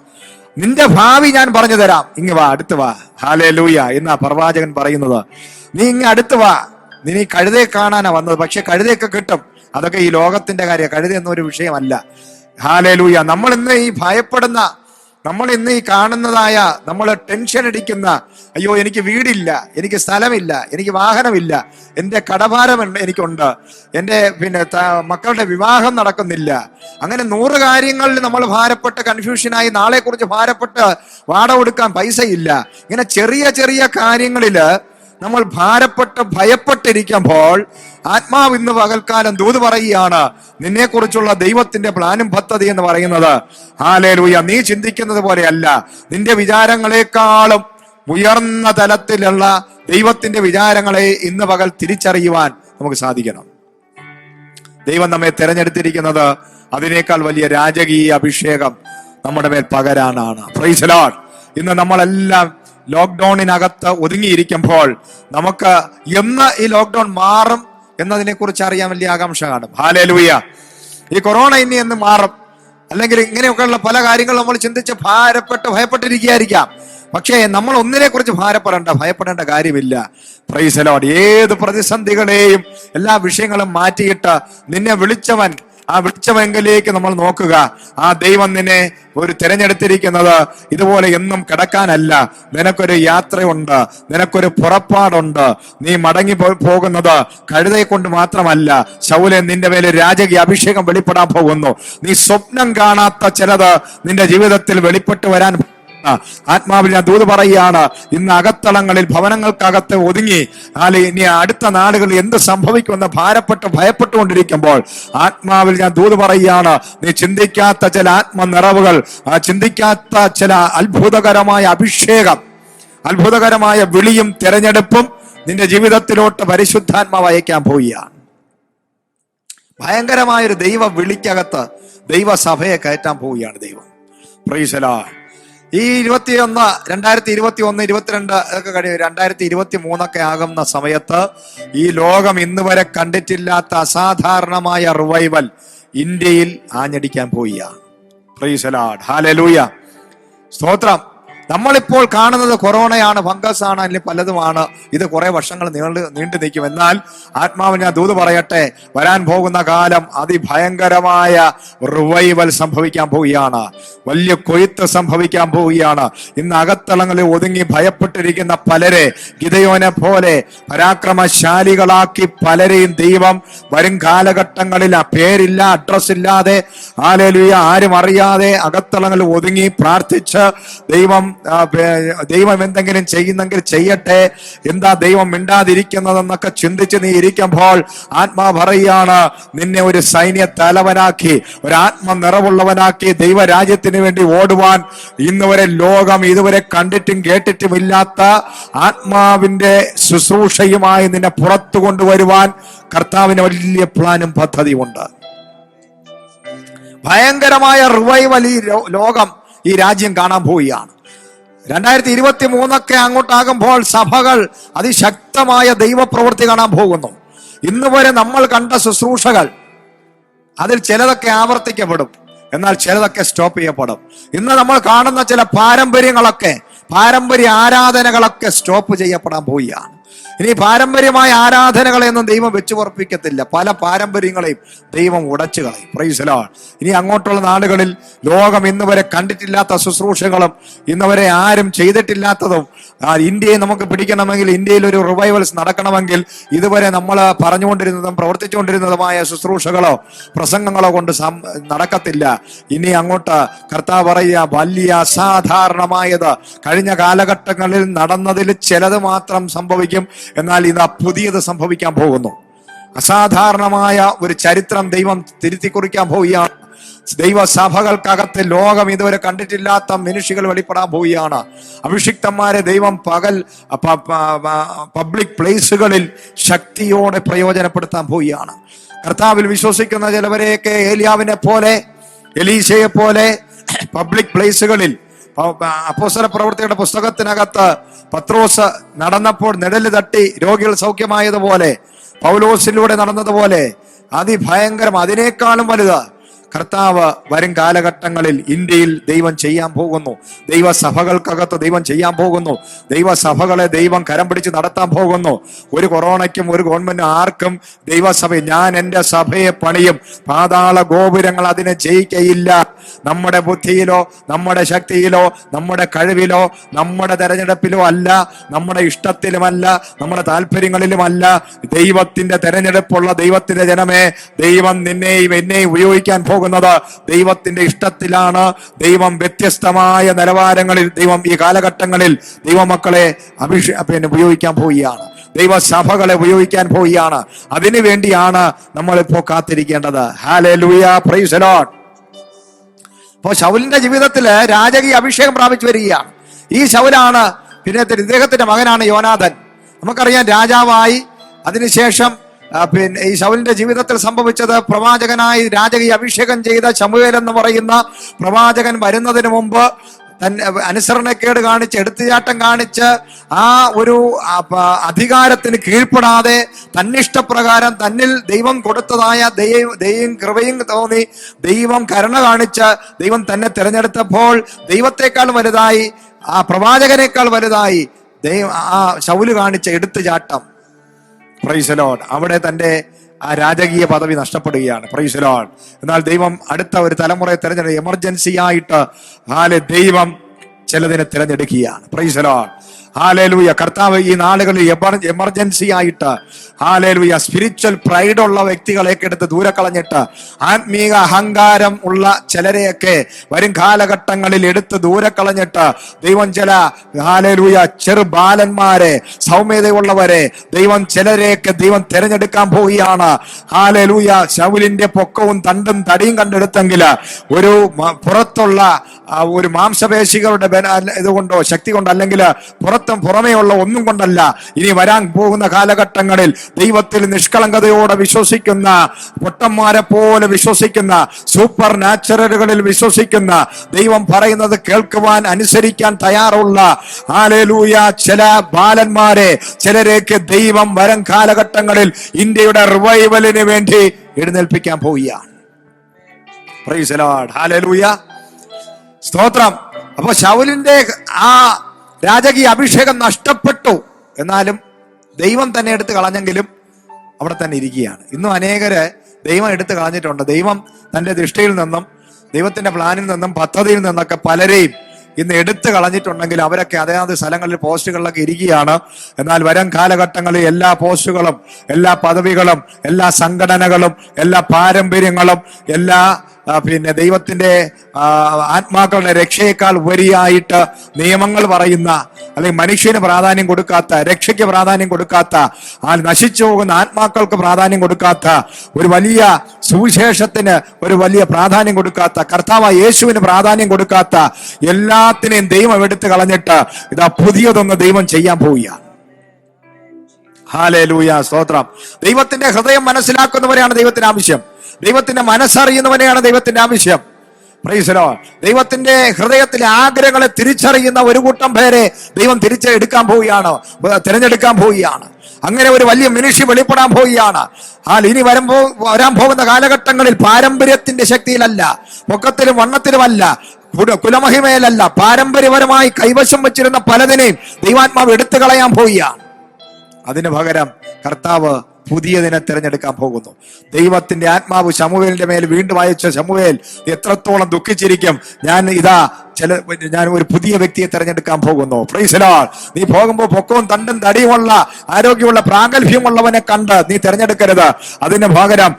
നിന്റെ ഭാവി ഞാൻ പറഞ്ഞു തരാം, ഇങ്ങ് വാ, അടുത്ത് വാ. ഹല്ലേലൂയ എന്നാ പ്രവാചകൻ പറയുന്നത്. നീ ഇങ്ങ് അടുത്ത് വാ, നീ കഴുതയെ കാണാനാ വന്നത്, പക്ഷെ കഴുതയൊക്കെ കിട്ടും. അതൊക്കെ ഈ ലോകത്തിന്റെ കാര്യം, കഴുത എന്നൊരു വിഷയമല്ല. ഹല്ലേലൂയ. നമ്മൾ ഇന്ന് ഈ ഭയപ്പെടുന്ന, നമ്മൾ ഇന്ന് ഈ കാണുന്നതായ, നമ്മൾ ടെൻഷൻ അടിക്കുന്ന, അയ്യോ എനിക്ക് വീടില്ല, എനിക്ക് സ്ഥലമില്ല, എനിക്ക് വാഹനമില്ല, എൻ്റെ കടഭാരം എനിക്കുണ്ട്, എൻ്റെ മക്കളുടെ വിവാഹം നടക്കുന്നില്ല, അങ്ങനെ 100 കാര്യങ്ങളിൽ നമ്മൾ ഭാരപ്പെട്ട് കൺഫ്യൂഷനായി, നാളെ കുറിച്ച് ഭാരപ്പെട്ട് വാടക കൊടുക്കാൻ പൈസയില്ല, ഇങ്ങനെ ചെറിയ ചെറിയ കാര്യങ്ങളില് നമ്മൾ ഭാരപ്പെട്ട് ഭയപ്പെട്ടിരിക്കുമ്പോൾ ആത്മാവ് ഇന്ന് പകൽക്കാലം ദൂത് പറയുകയാണ്, നിന്നെ കുറിച്ചുള്ള ദൈവത്തിന്റെ പ്ലാനും പദ്ധതി എന്ന് പറയുന്നത് ഹല്ലേലൂയ നീ ചിന്തിക്കുന്നത് പോലെയല്ല. നിന്റെ വിചാരങ്ങളെക്കാളും ഉയർന്ന തലത്തിലുള്ള ദൈവത്തിന്റെ വിചാരങ്ങളെ ഇന്ന് പകൽ തിരിച്ചറിയുവാൻ നമുക്ക് സാധിക്കണം. ദൈവം നമ്മെ തിരഞ്ഞെടുത്തിരിക്കുന്നത് അതിനേക്കാൾ വലിയ രാജകീയ അഭിഷേകം നമ്മുടെ മേൽ പകരാനാണ്. Price the Lord. ഇന്ന് നമ്മളെല്ലാം ലോക്ക്ഡൌണിനകത്ത് ഒതുങ്ങിയിരിക്കുമ്പോൾ നമുക്ക് എന്ന് ഈ ലോക്ക്ഡൌൺ മാറും എന്നതിനെ കുറിച്ച് അറിയാൻ വലിയ ആകാംക്ഷ കാണും. ഹല്ലേലൂയ. ഈ കൊറോണ ഇനി എന്ന് മാറും, അല്ലെങ്കിൽ ഇങ്ങനെയൊക്കെയുള്ള പല കാര്യങ്ങൾ നമ്മൾ ചിന്തിച്ച് ഭയപ്പെട്ടിരിക്കുകയായിരിക്കാം. പക്ഷേ നമ്മൾ ഒന്നിനെ കുറിച്ച് ഭയപ്പെടേണ്ട കാര്യമില്ല. Price the Lord. ഏത് പ്രതിസന്ധികളെയും എല്ലാ വിഷയങ്ങളും മാറ്റിയിട്ട് നിന്നെ വിളിച്ചവൻ, ആ വിളിച്ചവെങ്കിലേക്ക് നമ്മൾ നോക്കുക. ആ ദൈവം നിന്നെ ഒരു തിരഞ്ഞെടുത്തിരിക്കുന്നത് ഇതുപോലെ എന്നും കിടക്കാനല്ല. നിനക്കൊരു യാത്രയുണ്ട്, നിനക്കൊരു പുറപ്പാടുണ്ട്. നീ മടങ്ങി പോകുന്നത് കഴുതയെ കൊണ്ട് മാത്രമല്ല. ശൗലേ, നിന്റെ മേലെ രാജകീയ അഭിഷേകം വെളിപ്പെടാൻ പോകുന്നു. നീ സ്വപ്നം കാണാത്ത ചിലത് നിന്റെ ജീവിതത്തിൽ വെളിപ്പെട്ട് വരാൻ ആത്മാവിൽ ഞാൻ ദൂത് പറയുകയാണ്. ഇന്ന് അകത്തളങ്ങളിൽ, ഭവനങ്ങൾക്കകത്ത് ഒതുങ്ങി ഇനി അടുത്ത നാടുകളിൽ എന്ത് സംഭവിക്കുമെന്ന് ഭയപ്പെട്ടുകൊണ്ടിരിക്കുമ്പോൾ ആത്മാവിൽ ഞാൻ ദൂത് പറയുകയാണ്, നീ ചിന്തിക്കാത്ത ചില ആത്മനിറവുകൾ, ചിന്തിക്കാത്ത ചില അത്ഭുതകരമായ അഭിഷേകം, അത്ഭുതകരമായ വിളിയും തെരഞ്ഞെടുപ്പും നിന്റെ ജീവിതത്തിലോട്ട് പരിശുദ്ധാത്മാവ് അയക്കാൻ പോവുകയാണ്. ഭയങ്കരമായൊരു ദൈവ വിളിക്കകത്ത് ദൈവസഭയെ കയറ്റാൻ പോവുകയാണ് ദൈവം. Price the Lord. ഈ 2021, 22 ഒക്കെ കഴിയും, 2023 ആകുന്ന സമയത്ത് ഈ ലോകം ഇന്ന് വരെ കണ്ടിട്ടില്ലാത്ത അസാധാരണമായ റിവൈവൽ ഇന്ത്യയിൽ ആഞ്ഞടിക്കാൻ പോവുകയാണ്. പ്രൈസ് ദി ലോർഡ്, ഹല്ലേലൂയ, സ്തോത്രം. നമ്മളിപ്പോൾ കാണുന്നത് കൊറോണയാണ്, ഫംഗസ് ആണ്, അല്ലെങ്കിൽ പലതുമാണ്. ഇത് കുറെ വർഷങ്ങൾ നീണ്ടു നിൽക്കും. എന്നാൽ ആത്മാവ് ഞാൻ ദൂത് പറയട്ടെ, വരാൻ പോകുന്ന കാലം അതിഭയങ്കരമായ റിവൈവൽ സംഭവിക്കാൻ പോവുകയാണ്. വലിയ കൊയ്ത്ത് സംഭവിക്കാൻ പോവുകയാണ്. ഇന്ന് അകത്തളങ്ങളിൽ ഒതുങ്ങി ഭയപ്പെട്ടിരിക്കുന്ന പലരെ ഗിദെയോനെ പോലെ പരാക്രമശാലികളാക്കി പലരെയും ദൈവം വരും കാലഘട്ടങ്ങളിൽ പേരില്ല, അഡ്രസ് ഇല്ലാതെ, ഹല്ലേലൂയ, ആരും അറിയാതെ അകത്തളങ്ങളിൽ ഒതുങ്ങി പ്രാർത്ഥിച്ച് ദൈവം എന്തെങ്കിലും ചെയ്യുന്നെങ്കിൽ ചെയ്യട്ടെ, എന്താ ദൈവം മിണ്ടാതിരിക്കുന്നതെന്നൊക്കെ ചിന്തിച്ച് നീ ഇരിക്കുമ്പോൾ ആത്മാ പറയാണ്, നിന്നെ ഒരു സൈന്യ തലവനാക്കി, ഒരു ആത്മ നിറവുള്ളവനാക്കി ദൈവരാജ്യത്തിന് വേണ്ടി ഓടുവാൻ ഇന്നുവരെ ലോകം ഇതുവരെ കണ്ടിട്ടും കേട്ടിട്ടും ഇല്ലാത്ത ആത്മാവിന്റെ ശുശ്രൂഷയുമായി നിന്നെ പുറത്തു കൊണ്ടുവരുവാൻ കർത്താവിന് വലിയ പ്ലാനും പദ്ധതിയുണ്ട്. ഭയങ്കരമായ റിവൈവൽ ഈ ലോകം, ഈ രാജ്യം കാണാൻ പോവുകയാണ്. 2023 അങ്ങോട്ടാകുമ്പോൾ സഭകൾ അതിശക്തമായ ദൈവപ്രവൃത്തി കാണാൻ പോകുന്നു. ഇന്ന് വരെ നമ്മൾ കണ്ട ശുശ്രൂഷകൾ അതിൽ ചിലതൊക്കെ ആവർത്തിക്കപ്പെടും, എന്നാൽ ചിലതൊക്കെ സ്റ്റോപ്പ് ചെയ്യപ്പെടും. ഇന്ന് നമ്മൾ കാണുന്ന ചില പാരമ്പര്യ ആരാധനകളൊക്കെ സ്റ്റോപ്പ് ചെയ്യപ്പെടാൻ പോവുകയാണ്. ഇനി പാരമ്പര്യമായ ആരാധനകളെയൊന്നും ദൈവം വെച്ചു ഉറപ്പിക്കത്തില്ല. പല പാരമ്പര്യങ്ങളെയും ദൈവം ഉടച്ചു കളയും. Price the Lord. ഇനി അങ്ങോട്ടുള്ള നാടുകളിൽ ലോകം ഇന്ന് വരെ കണ്ടിട്ടില്ലാത്ത ശുശ്രൂഷകളും ഇന്ന് വരെ ആരും ചെയ്തിട്ടില്ലാത്തതും, ഇന്ത്യയെ നമുക്ക് പിടിക്കണമെങ്കിൽ, ഇന്ത്യയിൽ ഒരു റിവൈവൽസ് നടക്കണമെങ്കിൽ ഇതുവരെ നമ്മൾ പറഞ്ഞുകൊണ്ടിരുന്നതും പ്രവർത്തിച്ചുകൊണ്ടിരുന്നതുമായ ശുശ്രൂഷകളോ പ്രസംഗങ്ങളോ കൊണ്ട് നടക്കത്തില്ല. ഇനി അങ്ങോട്ട് കർത്താവ് പറയുക, വലിയ അസാധാരണമായത് കഴിഞ്ഞ കാലഘട്ടങ്ങളിൽ നടന്നതിൽ ചിലത് മാത്രം സംഭവിക്കും, എന്നാൽ ഇതാ പുതിയത് സംഭവിക്കാൻ പോകുന്നു. അസാധാരണമായ ഒരു ചരിത്രം ദൈവം തിരുത്തി കുറിക്കാൻ പോവുകയാണ്. ദൈവസഭകൾക്കകത്ത് ലോകം ഇതുവരെ കണ്ടിട്ടില്ലാത്ത മനുഷ്യകൾ വെളിപ്പെടാൻ പോവുകയാണ്. അഭിഷിക്തന്മാരെ ദൈവം പബ്ലിക് പ്ലേസുകളിൽ ശക്തിയോടെ പ്രയോജനപ്പെടുത്താൻ പോവുകയാണ്. കർത്താവിൽ വിശ്വസിക്കുന്ന ചിലവരെയൊക്കെ ഏലിയാവിനെ പോലെ, എലീശയെ പോലെ പബ്ലിക് പ്ലേസുകളിൽ, അപ്പോസ്തല പ്രവൃത്തിയുടെ പുസ്തകത്തിനകത്ത് പത്രോസ് നടന്നപ്പോൾ നിഴല് തട്ടി രോഗികൾ സൗഖ്യമായതുപോലെ, പൗലോസിലൂടെ നടന്നതുപോലെ അതിഭയങ്കരം, അതിനേക്കാളും വലുത് കർത്താവ് വരും കാലഘട്ടങ്ങളിൽ ഇന്ത്യയിൽ ദൈവം ചെയ്യാൻ പോകുന്നു. ദൈവസഭകൾക്കകത്ത് ദൈവം ചെയ്യാൻ പോകുന്നു. ദൈവസഭകളെ ദൈവം കരം പിടിച്ച് നടത്താൻ പോകുന്നു. ഒരു കൊറോണയ്ക്കും ഒരു ഗവൺമെന്റിനും ആർക്കും ദൈവസഭ, ഞാൻ എൻ്റെ സഭയെ പണിയും, പാതാള ഗോപുരങ്ങൾ അതിനെ ജയിക്കയില്ല. നമ്മുടെ ബുദ്ധിയിലോ നമ്മുടെ ശക്തിയിലോ നമ്മുടെ കഴിവിലോ നമ്മുടെ തെരഞ്ഞെടുപ്പിലോ അല്ല, നമ്മുടെ ഇഷ്ടത്തിലുമല്ല, നമ്മുടെ താല്പര്യങ്ങളിലുമല്ല. ദൈവത്തിന്റെ തെരഞ്ഞെടുപ്പുള്ള ദൈവത്തിന്റെ ജനമേ, ദൈവം നിന്നെയും എന്നെയും ഉപയോഗിക്കാൻ പോകുന്നത് ദൈവത്തിന്റെ ഇഷ്ടത്തിലാണ്. ദൈവം വ്യത്യസ്തമായ നിലവാരങ്ങളിൽ ദൈവം ഈ കാലഘട്ടങ്ങളിൽ ദൈവമക്കളെ ഉപയോഗിക്കാൻ പോവുകയാണ്. ദൈവസഭകളെ ഉപയോഗിക്കാൻ പോവുകയാണ്. അതിനു വേണ്ടിയാണ് നമ്മളിപ്പോ കാത്തിരിക്കേണ്ടത്. Hallelujah, praise the lord. അപ്പോൾ ശൗലിന്റെ ജീവിതത്തില് രാജകീയ അഭിഷേകം പ്രാപിച്ചു വരികയാണ്. ഈ ശൗലാണ് പിന്നെ ഇദ്ദേഹത്തിന്റെ മകനാണ് യോനാഥൻ. നമുക്കറിയാം, രാജാവായി അതിനുശേഷം ഈ ശൗലിന്റെ ജീവിതത്തിൽ സംഭവിച്ചത്, പ്രവാചകനായി രാജകീയ അഭിഷേകം ചെയ്ത ശമൂവേൽ എന്ന് പറയുന്ന പ്രവാചകൻ വരുന്നതിന് മുമ്പ് അനുസരണക്കേട് കാണിച്ച്, എടുത്തുചാട്ടം കാണിച്ച്, ആ ഒരു അധികാരത്തിന് കീഴ്പ്പെടാതെ തന്നിഷ്ടപ്രകാരം തന്നിൽ ദൈവം കൊടുത്തതായ ദയയും കൃപയും തോന്നി ദൈവം കരുണ കാണിച്ച് ദൈവം തന്നെ തിരഞ്ഞെടുത്തപ്പോൾ ദൈവത്തെക്കാൾ വലുതായി, ആ പ്രവാചകനേക്കാൾ വലുതായി ആ ശൗല് കാണിച്ച എടുത്തുചാട്ടം, പ്രൈസ് ദി ലോർഡ്, അവിടെ തന്റെ ആ രാജകീയ പദവി നഷ്ടപ്പെടുകയാണ്. Price the Lord. എന്നാൽ ദൈവം അടുത്ത ഒരു തലമുറയെ തിരഞ്ഞെടുക്കുക, എമർജൻസി ആയിട്ട് ദൈവം ചിലതിനെ തിരഞ്ഞെടുക്കുകയാണ്. Praise the lord, hallelujah. കർത്താവ് ഈ നാളുകളിൽ എമർജൻസി ആയിട്ട്, ഹല്ലേലൂയ, സ്പിരിച്വൽ പ്രൈഡ് ഉള്ള വ്യക്തികളെയൊക്കെ എടുത്ത് ദൂരെ കളഞ്ഞിട്ട് ആത്മീക അഹങ്കാരം ഉള്ള ചിലരെയൊക്കെ വരും കാലഘട്ടങ്ങളിൽ എടുത്ത് ദൂരെ കളഞ്ഞിട്ട് ദൈവം ചില, ഹല്ലേലൂയ, ചെറുബാലന്മാരെ, സൗമ്യതയുള്ളവരെ ദൈവം ചിലരെയൊക്കെ ദൈവം തിരഞ്ഞെടുക്കാൻ പോവുകയാണ്. ഹല്ലേലൂയ. ശൗലിന്റെ പൊക്കവും തണ്ടും തടിയും കണ്ടെടുത്തെങ്കിൽ ഒരു പുറത്തുള്ള ഒരു മാംസപേശികളുടെ ഇതുകൊണ്ടോ ശക്തി കൊണ്ടോ, അല്ലെങ്കിൽ പുറമേയുള്ള ഒന്നും കൊണ്ടല്ല, ഇനി വരാൻ പോകുന്ന കാലഘട്ടങ്ങളിൽ ദൈവത്തിൽ നിഷ്കളങ്കതയോടെ വിശ്വസിക്കുന്ന, പൊട്ടന്മാരെ പോലെ വിശ്വസിക്കുന്ന, സൂപ്പർ നാച്ചുറലുകളിൽ വിശ്വസിക്കുന്ന, ദൈവം പറയുന്നത് കേൾക്കുവാൻ അനുസരിക്കാൻ തയ്യാറുള്ള, ഹല്ലേലൂയ, ചില ബാലന്മാരെ, ചിലരേക്ക് ദൈവം വരും കാലഘട്ടങ്ങളിൽ ഇന്ത്യയുടെ റിവൈവലിന് വേണ്ടി എഴുന്നേൽപ്പിക്കാൻ പോവുകയാണ്. Price the lord. ഹല്ലേലൂയ, സ്തോത്രം. അപ്പൊ ശൗലിന്റെ ആ രാജകീയ അഭിഷേകം നഷ്ടപ്പെട്ടു. എന്നാലും ദൈവം തന്നെ എടുത്ത് കളഞ്ഞെങ്കിലും അവിടെ തന്നെ ഇരിക്കുകയാണ്. ഇന്നും അനേകര് ദൈവം എടുത്ത് കളഞ്ഞിട്ടുണ്ട്. ദൈവം തന്റെ ദൃഷ്ടിയിൽ നിന്നും ദൈവത്തിന്റെ പ്ലാനിൽ നിന്നും പദ്ധതിയിൽ നിന്നൊക്കെ പലരെയും ഇന്ന് എടുത്തു കളഞ്ഞിട്ടുണ്ടെങ്കിൽ അവരൊക്കെ അതാത് സ്ഥലങ്ങളിൽ പോസ്റ്റുകളിലൊക്കെ ഇരിക്കുകയാണ്. എന്നാൽ വരും കാലഘട്ടങ്ങളിൽ എല്ലാ പോസ്റ്റുകളും, എല്ലാ പദവികളും, എല്ലാ സംഘടനകളും, എല്ലാ പാരമ്പര്യങ്ങളും, എല്ലാ ദൈവത്തിന്റെ ആത്മാക്കളുടെ രക്ഷയേക്കാൾ ഉപരിയായിട്ട് നിയമങ്ങൾ പറയുന്ന, അല്ലെങ്കിൽ മനുഷ്യന് പ്രാധാന്യം കൊടുക്കാത്ത, രക്ഷയ്ക്ക് പ്രാധാന്യം കൊടുക്കാത്ത, നശിച്ചു പോകുന്ന ആത്മാക്കൾക്ക് പ്രാധാന്യം കൊടുക്കാത്ത, ഒരു വലിയ സുവിശേഷത്തിന് ഒരു വലിയ പ്രാധാന്യം കൊടുക്കാത്ത, കർത്താവായ യേശുവിന് പ്രാധാന്യം കൊടുക്കാത്ത എല്ലാത്തിനെയും ദൈവം എടുത്തു കളഞ്ഞിട്ട് ഇതാ പുതിയതൊന്ന് ദൈവം ചെയ്യാൻ പോവുകയാണ്. ഹല്ലേലൂയ, സ്തോത്രം. ദൈവത്തിന്റെ ഹൃദയം മനസ്സിലാക്കുന്നവരെയാണ് ദൈവത്തിന് ആവശ്യം. ദൈവത്തിന്റെ മനസ്സറിയുന്നവനെയാണ് ദൈവത്തിന്റെ ആവശ്യം. Price the Lord. ദൈവത്തിന്റെ ഹൃദയത്തിലെ ആഗ്രഹങ്ങളെ തിരിച്ചറിയുന്ന ഒരു കൂട്ടം പേരെ ദൈവം തിരഞ്ഞെടുക്കാൻ പോവുകയാണ്. അങ്ങനെ ഒരു വലിയ മിനിസ്ട്രി വെളിപ്പെടാൻ പോവുകയാണ്. ഇനി വരാൻ പോകുന്ന കാലഘട്ടങ്ങളിൽ പാരമ്പര്യത്തിന്റെ ശക്തിയിലല്ല, പൊക്കത്തിലും വണ്ണത്തിലുമല്ല, കുലമഹിമയിലല്ല, പാരമ്പര്യപരമായി കൈവശം വെച്ചിരുന്ന പലതിനെയും ദൈവാത്മാവ് എടുത്തു കളയാൻ പോവുകയാണ്. അതിന് പകരം കർത്താവ് പുതിയതിനെ തിരഞ്ഞെടുക്കാൻ പോകുന്നു. ദൈവത്തിന്റെ ആത്മാവ് ശമൂവേലിന്റെ മേൽ വീണ്ടും അയച്ച ശമൂവേൽ എത്രത്തോളം ദുഃഖിച്ചിരിക്കും. ഞാൻ ഒരു പുതിയ വ്യക്തിയെ തിരഞ്ഞെടുക്കാൻ പോകുന്നു. Price the Lord. നീ പോകുമ്പോൾ പൊക്കവും തണ്ടും തടിയുമുള്ള ആരോഗ്യമുള്ള പ്രാഗൽഭ്യമുള്ളവനെ കണ്ട് നീ തിരഞ്ഞെടുക്കരുത്. അതിന് പകരം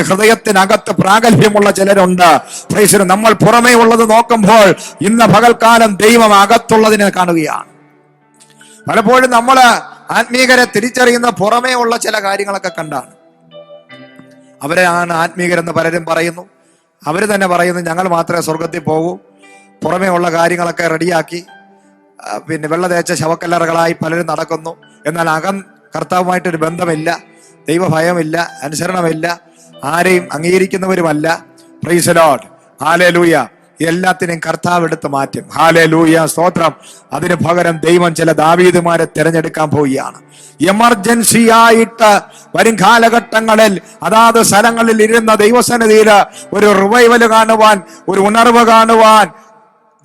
ഹൃദയത്തിനകത്ത് പ്രാഗൽഭ്യമുള്ള ചിലരുണ്ട്. Price the Lord. നമ്മൾ പുറമേ ഉള്ളത് നോക്കുമ്പോൾ ഇന്ന് പകൽക്കാലം ദൈവം അകത്തുള്ളതിനെ കാണുകയാണ്. പലപ്പോഴും നമ്മള് ആത്മീകരെ തിരിച്ചറിയുന്ന പുറമേ ഉള്ള ചില കാര്യങ്ങളൊക്കെ കണ്ടാണ്. അവരെയാണ് ആത്മീകരെന്ന് പലരും പറയുന്നു. അവര് തന്നെ പറയുന്നു ഞങ്ങൾ മാത്രമേ സ്വർഗത്തിൽ പോകൂ. പുറമേ ഉള്ള കാര്യങ്ങളൊക്കെ റെഡിയാക്കി വെള്ള തേച്ച ശവക്കല്ലറകളായി പലരും നടക്കുന്നു. എന്നാൽ കർത്താവുമായിട്ടൊരു ബന്ധമില്ല, ദൈവഭയമില്ല, അനുസരണമില്ല, ആരെയും അംഗീകരിക്കുന്നവരുമല്ല. Praise the lord. ഹല്ലേലൂയ. എല്ലാത്തിനെയും കർത്താവ് എടുത്ത് മാറ്റും. ഹല്ലേലൂയ, സ്തോത്രം. അതിന് പകരം ദൈവം ചില ദാവീദുമാരെ തിരഞ്ഞെടുക്കാൻ പോവുകയാണ്. എമർജൻസി ആയിട്ട് വരും കാലഘട്ടങ്ങളിൽ അതാത് സ്ഥലങ്ങളിൽ ഇരുന്ന ദൈവസന്നിധിയിൽ ഒരു റിവൈവൽ കാണുവാൻ, ഒരു ഉണർവ് കാണുവാൻ,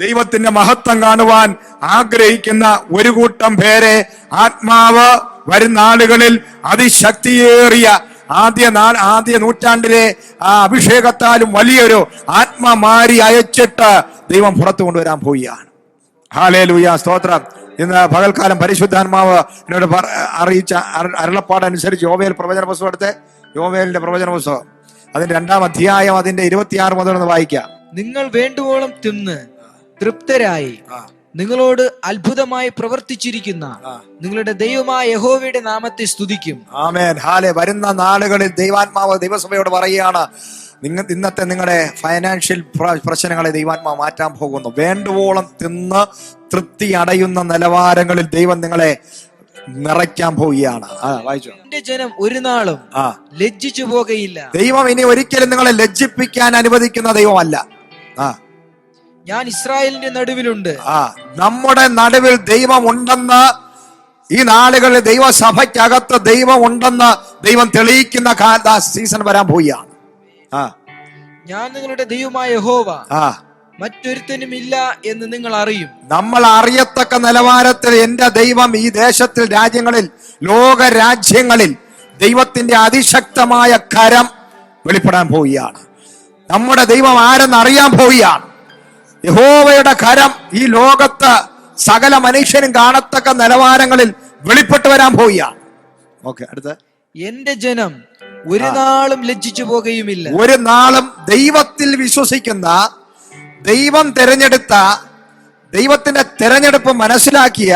ദൈവത്തിന്റെ മഹത്വം കാണുവാൻ ആഗ്രഹിക്കുന്ന ഒരു കൂട്ടം പേരെ ആത്മാവ് വരുന്ന ആളുകളിൽ അതിശക്തിയേറിയ ആദ്യ നൂറ്റാണ്ടിലെ ആ അഭിഷേകത്താലും വലിയൊരു ആത്മമാരി അയച്ചിട്ട് ദൈവം പുറത്തു കൊണ്ടുവരാൻ പോവുകയാണ്. ഹല്ലേലൂയ, സ്തോത്രം. ഇന്ന് പകൽക്കാലം പരിശുദ്ധാത്മാവ് എന്നോട് അറിയിച്ച അരുളപ്പാടനുസരിച്ച് യോവേൽ പ്രവചന പുസ്തകം എടുത്ത്, യോവേലിന്റെ പ്രവചന പുസ്തകം അതിന്റെ 2-ാം അധ്യായം അതിന്റെ 26 മുതൽ ഒന്ന് വായിക്കാം. നിങ്ങൾ വേണ്ടുവോളം തിന്ന് തൃപ്തരായി നിങ്ങളോട് അത്ഭുതമായി പ്രവർത്തിച്ചിരിക്കുന്ന നിങ്ങളുടെ ദൈവമായ യഹോവയുടെ നാമത്തെ സ്തുതിക്കും. ആമേൻ. വരുന്ന നാളുകളിൽ ദൈവാത്മാവ് ദൈവസഭയോട് പറയുകയാണ്, ഇന്നത്തെ നിങ്ങളുടെ ഫൈനാൻഷ്യൽ പ്രശ്നങ്ങളെ ദൈവാത്മാവ് മാറ്റാൻ പോകുന്നു. വേണ്ടുവോളം തിന്ന് തൃപ്തി അടയുന്ന നിലവാരങ്ങളിൽ ദൈവം നിങ്ങളെ നിറയ്ക്കാൻ പോവുകയാണ്. വായിച്ചോ. എന്റെ ജനം ഒരു നാളും ലജ്ജിച്ചു പോകയില്ല. ദൈവം ഇനി ഒരിക്കലും നിങ്ങളെ ലജ്ജിപ്പിക്കാൻ അനുവദിക്കുന്ന ദൈവമല്ല. ഞാൻ ഇസ്രായേലിന്റെ നടുവിലുണ്ട്. നമ്മുടെ നടുവിൽ ദൈവം ഉണ്ടെന്ന് ഈ നാളുകളിൽ ദൈവസഭയ്ക്കകത്ത് ദൈവം ഉണ്ടെന്ന് ദൈവം തെളിയിക്കുന്ന സീസൺ വരാൻ പോവുകയാണ്. ഞാൻ നിങ്ങളുടെ ദൈവമായ യഹോവ, മറ്റൊരുത്തനും ഇല്ല എന്ന് നിങ്ങൾ അറിയും. നമ്മൾ അറിയത്തക്ക നിലവാരത്തിൽ എന്റെ ദൈവം ഈ ദേശത്തിൽ, രാജ്യങ്ങളിൽ, ലോക രാജ്യങ്ങളിൽ ദൈവത്തിന്റെ അതിശക്തമായ കരം വെളിപ്പെടാൻ പോവുകയാണ്. നമ്മുടെ ദൈവം ആരെന്ന് അറിയാൻ പോവുകയാണ്. യഹോവയുടെ കരം ഈ ലോകത്ത് സകല മനുഷ്യനും കാണത്തക്ക നിലവാരങ്ങളിൽ വെളിപ്പെട്ടു വരാൻ പോവുകയാണ്. ഓക്കെ, അടുത്ത. എന്റെ ജനം ഒരു നാളും ലജ്ജിച്ചു പോകുകയുമില്ല. ഒരു നാളും ദൈവത്തിൽ വിശ്വസിക്കുന്ന, ദൈവം തിരഞ്ഞെടുത്ത, ദൈവത്തിന്റെ തിരഞ്ഞെടുപ്പ് മനസ്സിലാക്കിയ,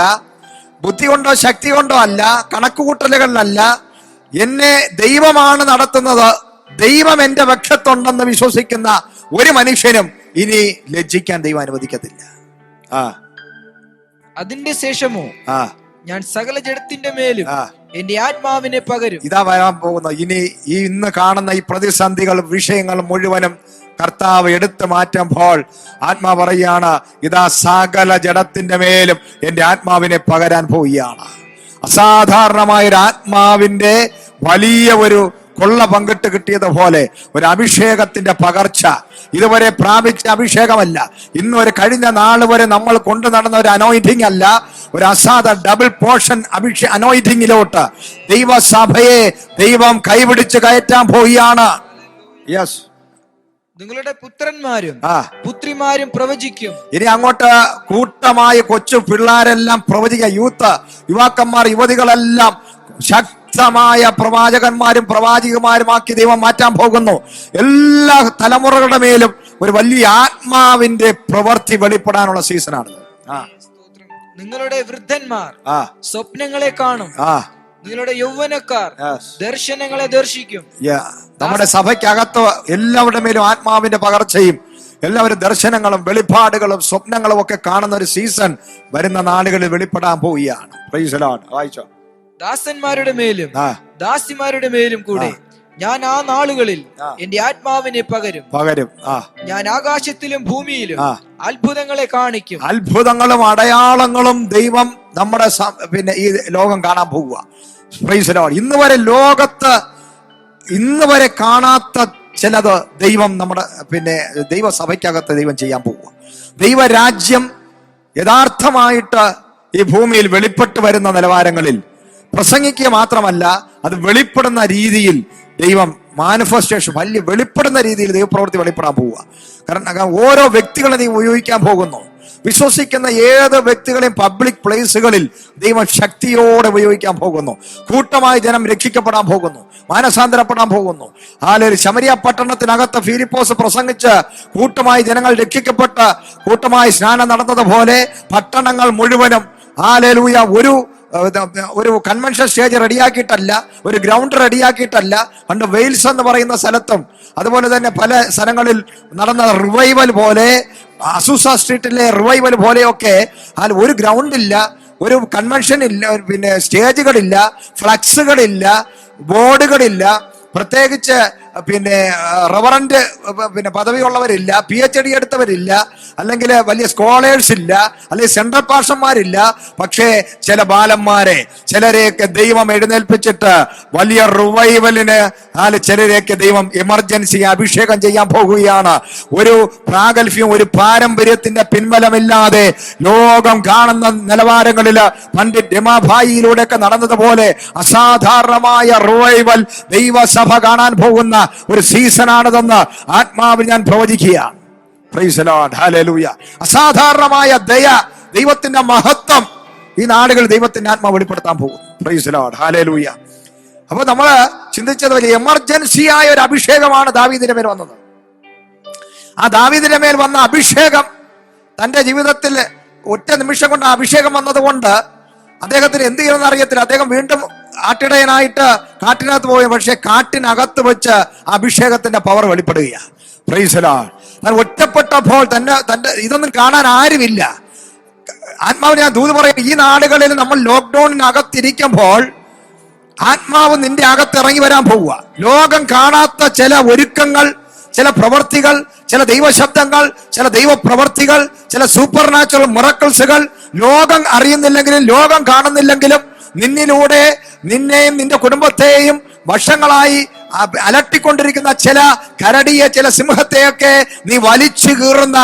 ബുദ്ധി കൊണ്ടോ ശക്തി കൊണ്ടോ അല്ല, കണക്കുകൂട്ടലുകളിലല്ല, എന്നെ ദൈവമാണ് നടത്തുന്നത്, ദൈവം എന്റെ പക്ഷത്തുണ്ടെന്ന് വിശ്വസിക്കുന്ന ഒരു മനുഷ്യനും ഇനി ലജ്ജിക്കാൻ ദൈവം അനുവദിക്കത്തില്ല. അതിന്റെ ശേഷമോ ഞാൻ സകല ജഡത്തിന്റെ മേലും എന്റെ ആത്മാവിനെ പകരും. ഇതാ വരാൻ പോകുന്ന ഇന്ന് കാണുന്ന ഈ പ്രതിസന്ധികൾ, വിഷയങ്ങൾ മുഴുവനും കർത്താവ് എടുത്തു മാറ്റുമ്പോൾ ആത്മാ പറയാണ്, ഇതാ സകല ജഡത്തിന്റെ മേലും എന്റെ ആത്മാവിനെ പകരാൻ പോവുകയാണ്. അസാധാരണമായ ഒരു ആത്മാവിന്റെ വലിയ ഒരു കൊള്ള പങ്കിട്ട് കിട്ടിയതുപോലെ ഒരു അഭിഷേകത്തിന്റെ പകർച്ച. ഇതുവരെ പ്രാപിച്ച അഭിഷേകമല്ല, ഇന്ന് ഒരു കഴിഞ്ഞ നാൾ വരെ നമ്മൾ കൊണ്ടു നടന്ന ഒരു അനോയിന്റിംഗ് അല്ല, ഒരു അസാധാരണ ഡബിൾ പോർഷൻ അനോയിന്റിംഗിലോട്ട് ദൈവസഭയെ ദൈവം കൈപിടിച്ച് കയറ്റാൻ പോവുകയാണ്. യെസ്, നിങ്ങളുടെ പുത്രന്മാരും പുത്രിമാരും പ്രവചിക്കും. ഇനി അങ്ങോട്ട് കൂട്ടമായി കൊച്ചു പിള്ളേരെല്ലാം പ്രവചിക്കുക. യുവാക്കന്മാർ, യുവതികളെല്ലാം ശക്തമായ പ്രവാചകന്മാരും പ്രവാചികമാരുമാക്കി ദൈവം മാറ്റാൻ പോകുന്നു. എല്ലാ തലമുറകളുടെ മേലും ഒരു വലിയ ആത്മാവിന്റെ പ്രവൃത്തി വെളിപ്പെടാനുള്ള സീസണാണ്. നിങ്ങളുടെ വൃദ്ധന്മാർ സ്വപ്നങ്ങളെ കാണും, നിങ്ങളുടെ യൗവനക്കാർ ദർശനങ്ങളെ ദർശിക്കും. നമ്മുടെ സഭയ്ക്കകത്ത് എല്ലാവരുടെ മേലും ആത്മാവിന്റെ പകർച്ചയും എല്ലാവരും ദർശനങ്ങളും വെളിപ്പാടുകളും സ്വപ്നങ്ങളും ഒക്കെ കാണുന്ന ഒരു സീസൺ വരുന്ന നാളുകളിൽ വെളിപ്പെടാൻ പോവുകയാണ്. Price the Lord. വായിച്ചോ. ദാസന്മാരുടെ മേലും ദാസിമാരുടെ മേലും കൂടെ ഞാൻ ആ നാളുകളിൽ എന്റെ ആത്മാവിനെ പകരും. ഞാൻ ആകാശത്തിലും ഭൂമിയിലും അത്ഭുതങ്ങളെ കാണിക്കും. അത്ഭുതങ്ങളും അടയാളങ്ങളും ദൈവം നമ്മുടെ ഈ ലോകം കാണാൻ പോവുക. Price the Lord. ഇന്ന് വരെ കാണാത്ത ചിലത് ദൈവം നമ്മുടെ ദൈവസഭയ്ക്കകത്ത് ദൈവം ചെയ്യാൻ പോവുക. ദൈവരാജ്യം യഥാർത്ഥമായിട്ട് ഈ ഭൂമിയിൽ വെളിപ്പെട്ട് വരുന്ന നിലവാരങ്ങളിൽ പ്രസംഗിക്കുക മാത്രമല്ല, അത് വെളിപ്പെടുന്ന രീതിയിൽ ദൈവം മാനിഫെസ്റ്റേഷൻ വലിയ വെളിപ്പെടുന്ന രീതിയിൽ ദൈവപ്രവൃത്തി വെളിപ്പെടാൻ പോവുക. കാരണം ഓരോ വ്യക്തികളെ ദൈവം ഉപയോഗിക്കാൻ പോകുന്നു. വിശ്വസിക്കുന്ന ഏത് വ്യക്തികളെയും പബ്ലിക് പ്ലേസുകളിൽ ദൈവം ശക്തിയോടെ ഉപയോഗിക്കാൻ പോകുന്നു. കൂട്ടമായി ജനം രക്ഷിക്കപ്പെടാൻ പോകുന്നു, മാനസാന്തരപ്പെടാൻ പോകുന്നു. ശമരിയ പട്ടണത്തിനകത്ത് ഫിലിപ്പോസ് പ്രസംഗിച്ച് കൂട്ടമായി ജനങ്ങൾ രക്ഷിക്കപ്പെട്ട് കൂട്ടമായി സ്നാനം നടന്നതുപോലെ പട്ടണങ്ങൾ മുഴുവനും ഹല്ലേലൂയ ഒരു കൺവെൻഷൻ സ്റ്റേജ് റെഡിയാക്കിയിട്ടല്ല, ഒരു ഗ്രൗണ്ട് റെഡിയാക്കിയിട്ടല്ല. പണ്ട് വെയിൽസ് എന്ന് പറയുന്ന സ്ഥലത്തും അതുപോലെ തന്നെ പല സ്ഥലങ്ങളിൽ നടന്ന റിവൈവൽ പോലെ, അസൂസ സ്ട്രീറ്റിലെ റിവൈവൽ പോലെയൊക്കെ ഒരു ഗ്രൗണ്ടില്ല, ഒരു കൺവെൻഷൻ ഇല്ല, സ്റ്റേജുകളില്ല, ഫ്ലക്സുകളില്ല, ബോർഡുകളില്ല, പ്രത്യേകിച്ച് റവറന്റ് പദവിയുള്ളവരില്ല, PhD എടുത്തവരില്ല, അല്ലെങ്കിൽ വലിയ സ്കോളേഴ്സ് ഇല്ല, അല്ലെങ്കിൽ സെൻട്രൽ പാർഷന്മാരില്ല. പക്ഷേ ചില ബാലന്മാരെ ചിലരെയൊക്കെ ദൈവം എഴുന്നേൽപ്പിച്ചിട്ട് വലിയ റിവൈവലിന് ചിലരെയൊക്കെ ദൈവം എമർജൻസി അഭിഷേകം ചെയ്യാൻ പോകുകയാണ്. ഒരു പ്രാഗൽഭ്യം, ഒരു പാരമ്പര്യത്തിന്റെ പിൻബലമില്ലാതെ ലോകം കാണുന്ന നിലവാരങ്ങളിൽ പണ്ഡിറ്റ് രമാഭായിയിലൂടെയൊക്കെ നടന്നതുപോലെ അസാധാരണമായ റിവൈവൽ ദൈവസഭ കാണാൻ പോകുന്ന ഒരു സീസണാണിതെന്ന് ആത്മാവിൽ ഞാൻ പ്രവചിക്കുകയാണ്. Praise the lord. ഹല്ലേലൂയ. അസാധാരണമായ ദയ, ദൈവത്തിന്റെ മഹത്വം ഈ നാടുകളിൽ ദൈവത്തിന്റെ ആത്മാവ് വെളിപ്പെടുത്താൻ പോകും. Price the lord. ഹല്ലേലൂയ. അപ്പൊ നമ്മള് ചിന്തിച്ചത് വലിയ എമർജൻസിയായ ഒരു അഭിഷേകമാണ് ദാവീദിന്റെ മേൽ വന്നത്. ആ ദാവീദിന്റെ മേൽ വന്ന അഭിഷേകം തന്റെ ജീവിതത്തിൽ ഒറ്റ നിമിഷം കൊണ്ട് അഭിഷേകം വന്നതുകൊണ്ട് അദ്ദേഹത്തിന് എന്ത് ചെയ്യണമെന്ന് അറിയത്തില്ല. അദ്ദേഹം വീണ്ടും ആട്ടിടയനായിട്ട് കാട്ടിനകത്ത് പോയി. പക്ഷെ കാട്ടിനകത്ത് വെച്ച് അഭിഷേകത്തിന്റെ പവർ വെളിപ്പെടുകയാണ്. Praise the lord. താൻ ഒറ്റപ്പെട്ടപ്പോൾ തന്റെ ഇതൊന്നും കാണാൻ ആരുമില്ല. ആത്മാവ് ഞാൻ ദൂത് പറയും, ഈ നാടുകളിൽ നമ്മൾ ലോക്ക്ഡൌണിനകത്തിരിക്കുമ്പോൾ ആത്മാവ് നിന്റെ അകത്ത് ഇറങ്ങി വരാൻ പോവുക. ലോകം കാണാത്ത ചില ഒരുക്കങ്ങൾ, ചില പ്രവർത്തികൾ, ചില ദൈവശബ്ദങ്ങൾ, ചില ദൈവപ്രവർത്തികൾ, ചില സൂപ്പർ നാച്ചുറൽ മിറക്കിൾസുകൾ ലോകം അറിയുന്നില്ലെങ്കിലും ലോകം കാണുന്നില്ലെങ്കിലും നിന്നിലൂടെ നിന്നെയും നിന്റെ കുടുംബത്തെയും വർഷങ്ങളായി അലട്ടിക്കൊണ്ടിരിക്കുന്ന ചില കരടിയെ, ചില സിംഹത്തെയൊക്കെ നീ വലിച്ചു കീറുന്ന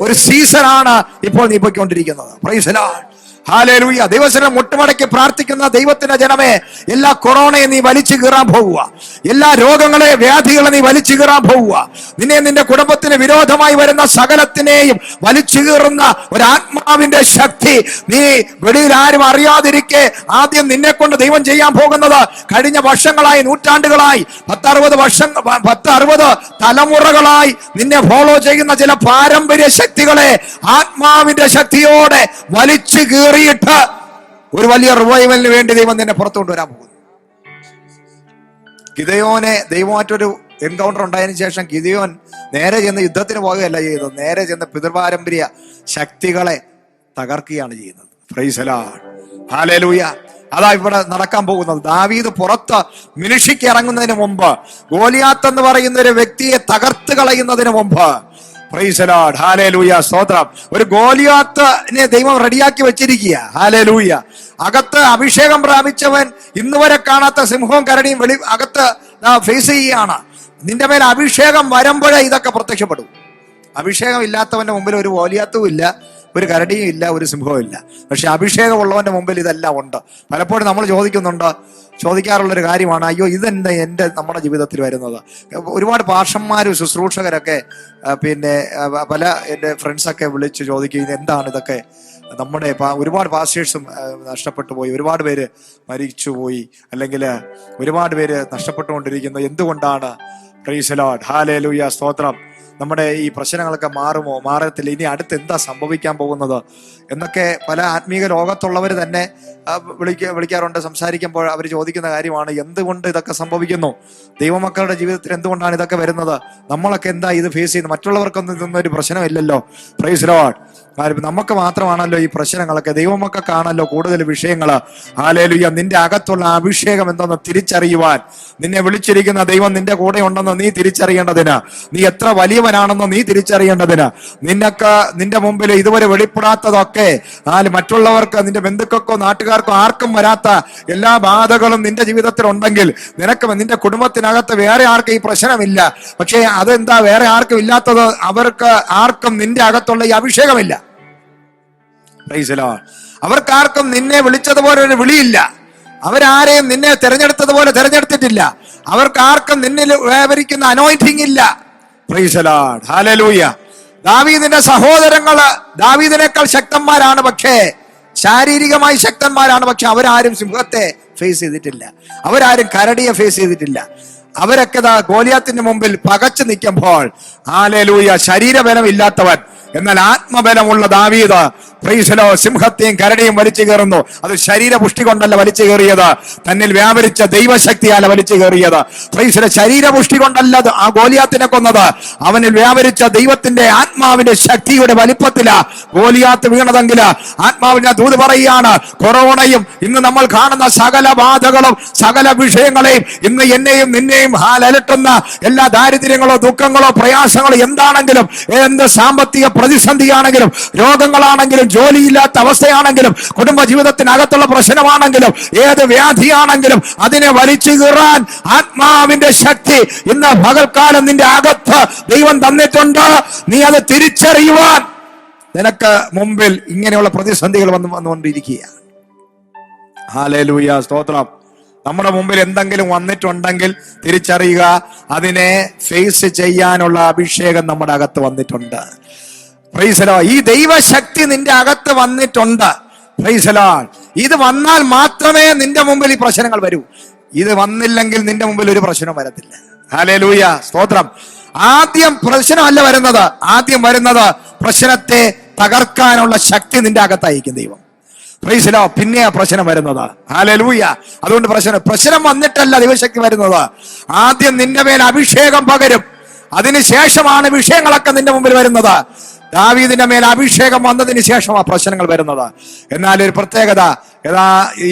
ഒരു സീസണാണ് ഇപ്പോൾ നീ പോയിക്കൊണ്ടിരിക്കുന്നത്. Price the lord. ഹല്ലേലൂയ. ദൈവസനം മുട്ടുമടക്കി പ്രാർത്ഥിക്കുന്ന ദൈവത്തിന്റെ ജനമേ, എല്ലാ കൊറോണയെ നീ വലിച്ചു കീറാൻ പോവുക. എല്ലാ രോഗങ്ങളെ, വ്യാധികളെ നീ വലിച്ചു കീറാൻ പോവുക. നിന്നെ, നിന്റെ കുടുംബത്തിന് വിരോധമായി വരുന്ന സകലത്തിനെയും വലിച്ചു കീറുന്ന ഒരു ആത്മാവിന്റെ ശക്തി നീ വെളിയിൽ ആരും അറിയാതിരിക്കെ ആദ്യം നിന്നെ കൊണ്ട് ദൈവം ചെയ്യാൻ പോകുന്നത് കഴിഞ്ഞ വർഷങ്ങളായി, നൂറ്റാണ്ടുകളായി, 10-60 തലമുറകളായി നിന്നെ ഫോളോ ചെയ്യുന്ന ചില പാരമ്പര്യ ശക്തികളെ ആത്മാവിന്റെ ശക്തിയോടെ വലിച്ചു കീറിയിട്ട് ഒരു വലിയ റിവൈവലിന് വേണ്ടി ദൈവം നിന്നെ പുറത്തു കൊണ്ടുവരാൻ പോകുന്നു. ഗിദെയോനെ ദൈവമായിട്ടൊരു എൻകൗണ്ടർ ഉണ്ടായതിനു ശേഷം ഗിദെയോൻ നേരെ ചെന്ന് യുദ്ധത്തിന് പോകുകയല്ല ചെയ്തത്, നേരെ ചെന്ന് പിതൃപാരമ്പര്യ ശക്തികളെ തകർക്കുകയാണ് ചെയ്യുന്നത്. Price the lord. ഹല്ലേലൂയ. അതാ ഇവിടെ നടക്കാൻ പോകുന്നത്. ദാവീദ് പുറത്ത് മിനിഷിക്ക് ഇറങ്ങുന്നതിന് മുമ്പ്, ഗോലിയാത്ത് എന്ന് പറയുന്ന ഒരു വ്യക്തിയെ തകർത്ത് കളയുന്നതിന് മുമ്പ്, പ്രൈസ് ദി ലോർഡ്. ഹല്ലേലൂയ, സ്തോത്രം. ഒരു ഗോലിയാത്തിനെ ദൈവം റെഡിയാക്കി വെച്ചിരിക്കുക. ഹല്ലേലൂയ. അകത്ത് അഭിഷേകം പ്രാപിച്ചവൻ ഇന്ന് വരെ കാണാത്ത സിംഹവും കരടിയും അകത്ത് ഫേസ് ചെയ്യുകയാണ്. നിന്റെ മേൽ അഭിഷേകം വരുമ്പോഴേ ഇതൊക്കെ പ്രത്യക്ഷപ്പെടും. അഭിഷേകം ഇല്ലാത്തവന്റെ മുമ്പിൽ ഒരു ഗോലിയാത്തും ഇല്ല, ഒരു കരടിയും ഇല്ല, ഒരു സിംഹവും ഇല്ല. പക്ഷെ അഭിഷേകം ഉള്ളവന്റെ മുമ്പിൽ ഇതെല്ലാം ഉണ്ട്. പലപ്പോഴും നമ്മൾ ചോദിക്കാറുള്ളൊരു കാര്യമാണ്, അയ്യോ ഇതെന്താ നമ്മുടെ ജീവിതത്തിൽ വരുന്നത്. ഒരുപാട് പാഷന്മാരും ശുശ്രൂഷകരൊക്കെ പല എൻ്റെ ഫ്രണ്ട്സൊക്കെ വിളിച്ച് ചോദിക്കും, ഇതെന്താണ് ഇതൊക്കെ. നമ്മുടെ ഒരുപാട് പാസ്റ്റേഴ്സും നഷ്ടപ്പെട്ടു പോയി, ഒരുപാട് പേര് മരിച്ചുപോയി, അല്ലെങ്കിൽ ഒരുപാട് പേര് നഷ്ടപ്പെട്ടുകൊണ്ടിരിക്കുന്നു. എന്തുകൊണ്ടാണ്? Price the lord. ഹല്ലേലൂയ, സ്തോത്രം. നമ്മുടെ ഈ പ്രശ്നങ്ങളൊക്കെ മാറുമോ, മാറത്തില്ല, ഇനി അടുത്ത് എന്താ സംഭവിക്കാൻ പോകുന്നത് എന്നൊക്കെ പല ആത്മീയ ലോകത്തുള്ളവർ തന്നെ വിളിക്കാറുണ്ട്. സംസാരിക്കുമ്പോൾ അവർ ചോദിക്കുന്ന കാര്യമാണ്, എന്തുകൊണ്ട് ഇതൊക്കെ സംഭവിക്കുന്നു, ദൈവമക്കളുടെ ജീവിതത്തിൽ എന്തുകൊണ്ടാണ് ഇതൊക്കെ വരുന്നത്, നമ്മളൊക്കെ എന്താ ഇത് ഫേസ് ചെയ്യുന്നത്, മറ്റുള്ളവർക്കൊന്നും ഇതൊന്നും ഒരു പ്രശ്നമില്ലല്ലോ. Price the Lord. നമുക്ക് മാത്രമാണല്ലോ ഈ പ്രശ്നങ്ങളൊക്കെ, ദൈവമക്കൾക്കാണല്ലോ കൂടുതൽ വിഷയങ്ങൾ. ഹല്ലേലൂയ. നിന്റെ അകത്തുള്ള അഭിഷേകം എന്തെന്ന് തിരിച്ചറിയുവാൻ നിന്നെ വിളിച്ചിരിക്കുന്ന ദൈവം നിന്റെ കൂടെ ഉണ്ടെന്ന് നീ തിരിച്ചറിയേണ്ടതിന്, നീ എത്ര വലിയവനാണെന്ന് നീ തിരിച്ചറിയേണ്ടതിന്, നിന്റെ മുമ്പിൽ ഇതുവരെ വെളിപ്പെടാത്തതൊക്കെ മറ്റുള്ളവർക്ക്, നിന്റെ ബന്ധുക്കൾക്കോ നാട്ടുകാർക്കോ ആർക്കും വരാത്ത എല്ലാ ബാധകളും നിന്റെ ജീവിതത്തിൽ ഉണ്ടെങ്കിൽ, നിന്റെ കുടുംബത്തിനകത്ത് വേറെ ആർക്കും ഈ പ്രശ്നമില്ല. പക്ഷേ അതെന്താ വേറെ ആർക്കും ഇല്ലാത്തത്? അവർക്ക് ആർക്കും നിന്റെ അകത്തുള്ള ഈ അഭിഷേകമില്ല. Praise the lord. അവർക്കാർക്കും നിന്നെ വിളിച്ചതുപോലെ ഒരു വിളിയില്ല. അവരാരെയും നിന്നെ തെരഞ്ഞെടുത്തതുപോലെ തെരഞ്ഞെടുത്തിട്ടില്ല. അവർക്കാർക്കും നിന്നിൽ വ്യാപരിക്കുന്ന അനോയിന്റിംഗ് ഇല്ല. Price the lord. ഹല്ലേലൂയ. ദാവീദിന്റെ സഹോദരങ്ങള് ദാവീദിനേക്കാൾ ശക്തന്മാരാണ്, പക്ഷേ ശാരീരികമായി ശക്തന്മാരാണ്. പക്ഷെ അവരാരും സിംഹത്തെ ഫേസ് ചെയ്തിട്ടില്ല, അവരാരും കരടിയെ ഫേസ് ചെയ്തിട്ടില്ല. അവരൊക്കെ ഗോലിയാത്തിന്റെ മുമ്പിൽ പകച്ചു നിൽക്കുമ്പോൾ, ഹല്ലേലൂയ, ശരീരബലം ഇല്ലാത്തവൻ എന്നാൽ ആത്മബലമുള്ള ദാവീദ് പ്രൈസ് ദി ലോർഡ് സിംഹത്തെയും കരടിയും വലിച്ചു കയറുന്നു. അത് ശരീരപുഷ്ടി കൊണ്ടല്ല വലിച്ചു കയറിയത്, തന്നിൽ വ്യാപരിച്ച ദൈവശക്തിയാല വലിച്ചു കയറിയത്. Price the Lord. ശരീരപുഷ്ടി കൊണ്ടല്ല ആ ഗോലിയാത്തിനെ കൊന്നത്, അവനിൽ വ്യാപരിച്ച ദൈവത്തിന്റെ ആത്മാവിന്റെ ശക്തിയുടെ വലിപ്പത്തിലാ ഗോലിയാത്ത് വീണതെങ്കിൽ ആത്മാവിന്റെ ദൂത് പറയുകയാണ്, കൊറോണയും ഇന്ന് നമ്മൾ കാണുന്ന സകല ബാധകളും സകല വിഷയങ്ങളെയും ഇന്ന് എന്നെയും നിന്നെയും അലട്ടുന്ന എല്ലാ ദാരിദ്ര്യങ്ങളോ ദുഃഖങ്ങളോ പ്രയാസങ്ങളോ എന്താണെങ്കിലും, എന്ത് സാമ്പത്തിക പ്രതിസന്ധിയാണെങ്കിലും, രോഗങ്ങളാണെങ്കിലും, ജോലിയില്ലാത്ത അവസ്ഥയാണെങ്കിലും, കുടുംബ ജീവിതത്തിനകത്തുള്ള പ്രശ്നമാണെങ്കിലും, ഏത് വ്യാധിയാണെങ്കിലും അതിനെ വലിച്ചു കീറാൻ ആത്മാവിന്റെ ശക്തി ഇന്ന് പകൽക്കാലം നിന്റെ അകത്ത് ദൈവം തന്നിട്ടുണ്ട്. നീ അത് തിരിച്ചറിയുവാൻ നിനക്ക് മുമ്പിൽ ഇങ്ങനെയുള്ള പ്രതിസന്ധികൾ വന്നുകൊണ്ടിരിക്കുക. ഹല്ലേലൂയ, സ്തോത്രം. നമ്മുടെ മുമ്പിൽ എന്തെങ്കിലും വന്നിട്ടുണ്ടെങ്കിൽ തിരിച്ചറിയുക, അതിനെ ഫേസ് ചെയ്യാനുള്ള അഭിഷേകം നമ്മുടെ അകത്ത് വന്നിട്ടുണ്ട്. Price the Lord. ഈ ദൈവശക്തി നിന്റെ അകത്ത് വന്നിട്ടുണ്ട്. Price the Lord. ഇത് വന്നാൽ മാത്രമേ നിന്റെ മുമ്പിൽ ഈ പ്രശ്നങ്ങൾ വരൂ. ഇത് വന്നില്ലെങ്കിൽ നിന്റെ മുമ്പിൽ ഒരു പ്രശ്നം വരത്തില്ല. ഹല്ലേലൂയ, സ്തോത്രം. ആദ്യം പ്രശ്നമല്ല വരുന്നത്, ആദ്യം വരുന്നത് പ്രശ്നത്തെ തകർക്കാനുള്ള ശക്തി നിന്റെ അകത്തായിരിക്കും ദൈവം. Price the Lord. പിന്നെ പ്രശ്നം വരുന്നത്. ഹല്ലേലൂയ. അതുകൊണ്ട് പ്രശ്നം വന്നിട്ടല്ല ദൈവശക്തി വരുന്നത്. ആദ്യം നിന്റെ മേൽ അഭിഷേകം പകരും, അതിനുശേഷമാണ് വിഷയങ്ങളൊക്കെ നിന്റെ മുമ്പിൽ വരുന്നത്. ദാവീദിന്റെ മേൽ അഭിഷേകം വന്നതിന് ശേഷമാണ് പ്രശ്നങ്ങൾ വരുന്നത്. എന്നാൽ ഒരു പ്രത്യേകത, ഈ